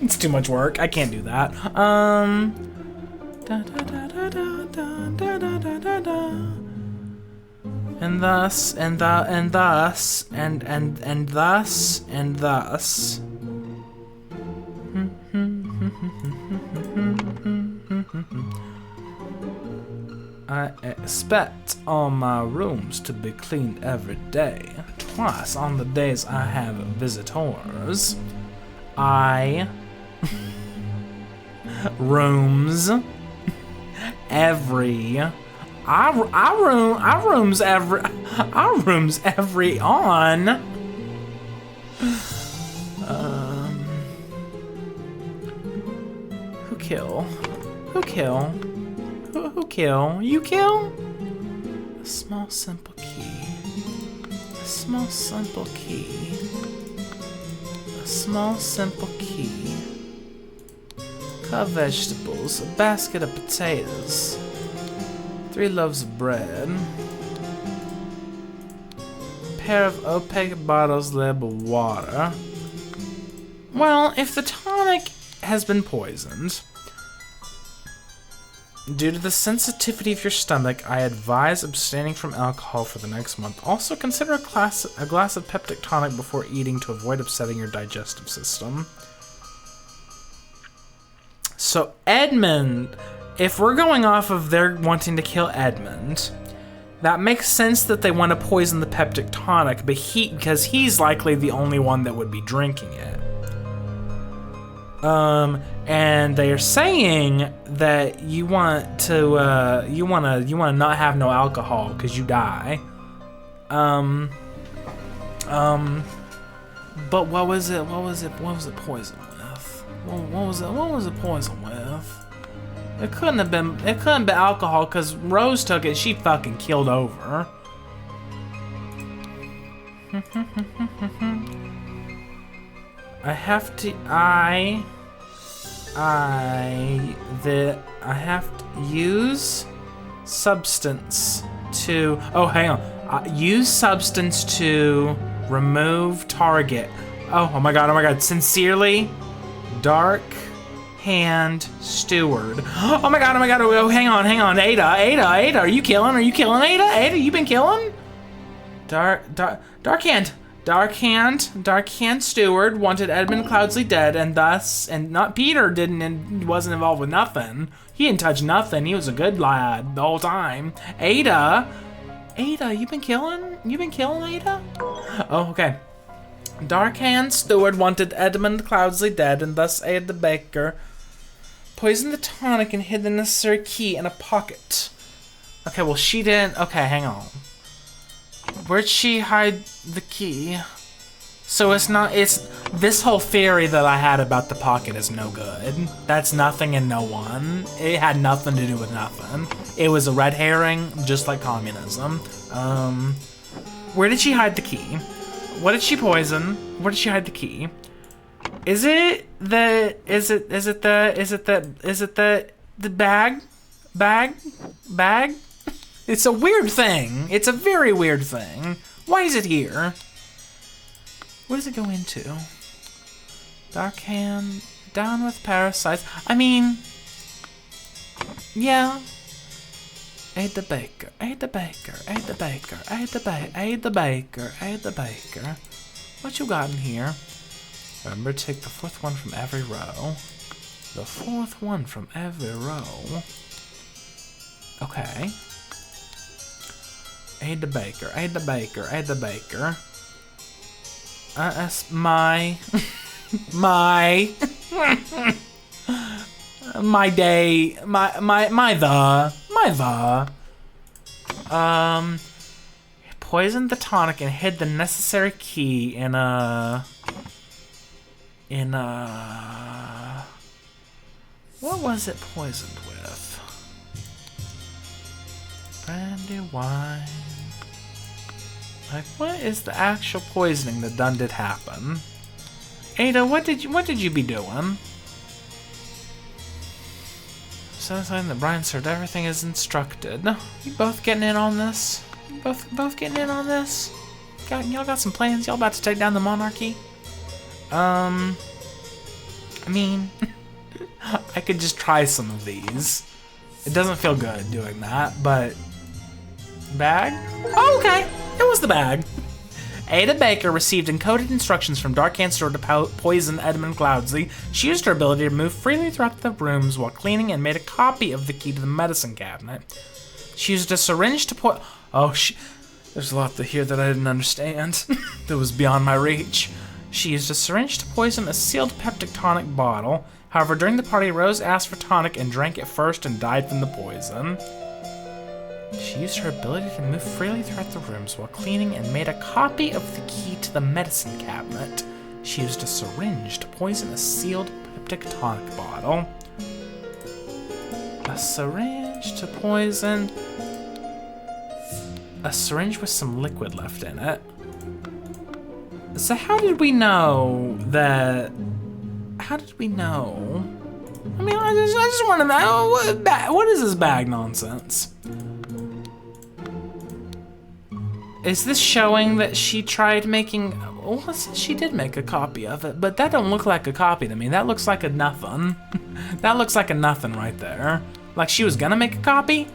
It's too much work. I can't do that. Da, da, da, da, da, da, da, da, da, da. And thus, and thus, and thus, and thus. I expect all my rooms to be cleaned every day. Twice on the days I have visitors. Rooms every. Our rooms every on. Who kill? Who kill? Who kill? You kill? A small simple key. A small simple key. A small simple key. Cut vegetables. A basket of potatoes. 3 loaves of bread. A pair of opaque bottles labeled water. Well, if the tonic has been poisoned, due to the sensitivity of your stomach, I advise abstaining from alcohol for the next month. Also, consider a glass of peptic tonic before eating to avoid upsetting your digestive system. So, Edmund, if we're going off of their wanting to kill Edmund, that makes sense that they want to poison the peptic tonic, but because he's likely the only one that would be drinking it. And they are saying that you want to not have no alcohol because you die. But what was it poisoned with? What was it poisoned with? It couldn't have been alcohol because Rose took it. She fucking killed over. I have to use substance to. Oh, hang on. Use substance to remove target. Oh my god. Sincerely, Dark Hand Steward. Oh my god. Oh, hang on. Ada. Are you killing? Ada? Ada, you been killing? Dark Hand Steward wanted Edmund Cloudsley dead, and not Peter wasn't involved with nothing. He didn't touch nothing. He was a good lad the whole time. Ada, you been killing? Ada? Oh, okay. Dark Hand Steward wanted Edmund Cloudsley dead, and thus Ada the Baker poisoned the tonic and hid the necessary key in a pocket. Okay, well she didn't. Okay, hang on. Where'd she hide the key? So it's this whole theory that I had about the pocket is no good. That's nothing and no one. It had nothing to do with nothing. It was a red herring, just like communism. Where did she hide the key? What did she poison? Where did she hide the key? Is it the bag? Bag? It's a weird thing. It's a very weird thing. Why is it here? What does it go into? Dark Hand, down with parasites. I mean, yeah. Aid the baker. What you got in here? Remember, take the 4th one from every row. The 4th one from every row. Okay. Aid the baker. My day, poisoned the tonic and hid the necessary key in a, what was it poisoned with? Brandy wine. Like, what is the actual poisoning that done did happen? Ada, what did you be doing? Sounds like that Brian served everything as instructed. You both getting in on this? You both getting in on this? Y'all got some plans? Y'all about to take down the monarchy? I mean, I could just try some of these. It doesn't feel good doing that, but... Bag? Oh, okay, it was the bag. Ada Baker received encoded instructions from Dark Answer to poison Edmund Cloudsley. She used her ability to move freely throughout the rooms while cleaning and made a copy of the key to the medicine cabinet. She used a syringe to there's a lot here that I didn't understand. That was beyond my reach. She used a syringe to poison a sealed peptic tonic bottle. However, during the party, Rose asked for tonic and drank it first and died from the poison. She used her ability to move freely throughout the rooms while cleaning and made a copy of the key to the medicine cabinet. She used a syringe to poison a sealed peptic tonic bottle. A syringe to poison... A syringe with some liquid left in it. So how did we know that... How did we know? I mean, I just want to know, what is this bag nonsense? Is this showing that she tried making... Well, she did make a copy of it, but that don't look like a copy to me. That looks like a nothing. That looks like a nothing right there. Like she was gonna make a copy?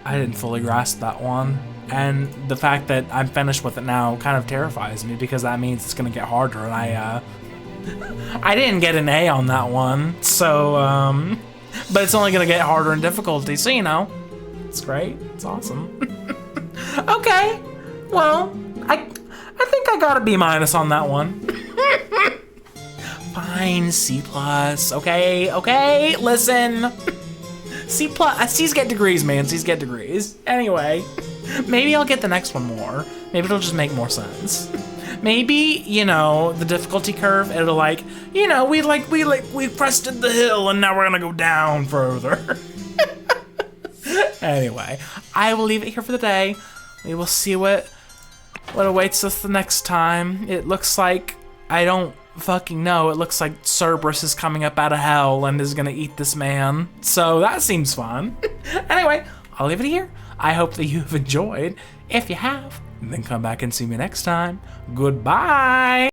I didn't fully grasp that one. And the fact that I'm finished with it now kind of terrifies me because that means it's gonna get harder, and I didn't get an A on that one, so, but it's only gonna get harder in difficulty, so you know. It's great. It's awesome. Okay. Well, I think I got a B- on that one. Fine, C+. Okay, listen. C+. C's get degrees, man. C's get degrees. Anyway, maybe I'll get the next one more. Maybe it'll just make more sense. Maybe, you know, the difficulty curve, it'll like, you know, we crested the hill and now we're gonna go down further. Anyway, I will leave it here for the day. We will see what awaits us the next time. It looks like, I don't fucking know, it looks like Cerberus is coming up out of hell and is gonna eat this man. So that seems fun. Anyway, I'll leave it here. I hope that you've enjoyed. If you have, then come back and see me next time. Goodbye!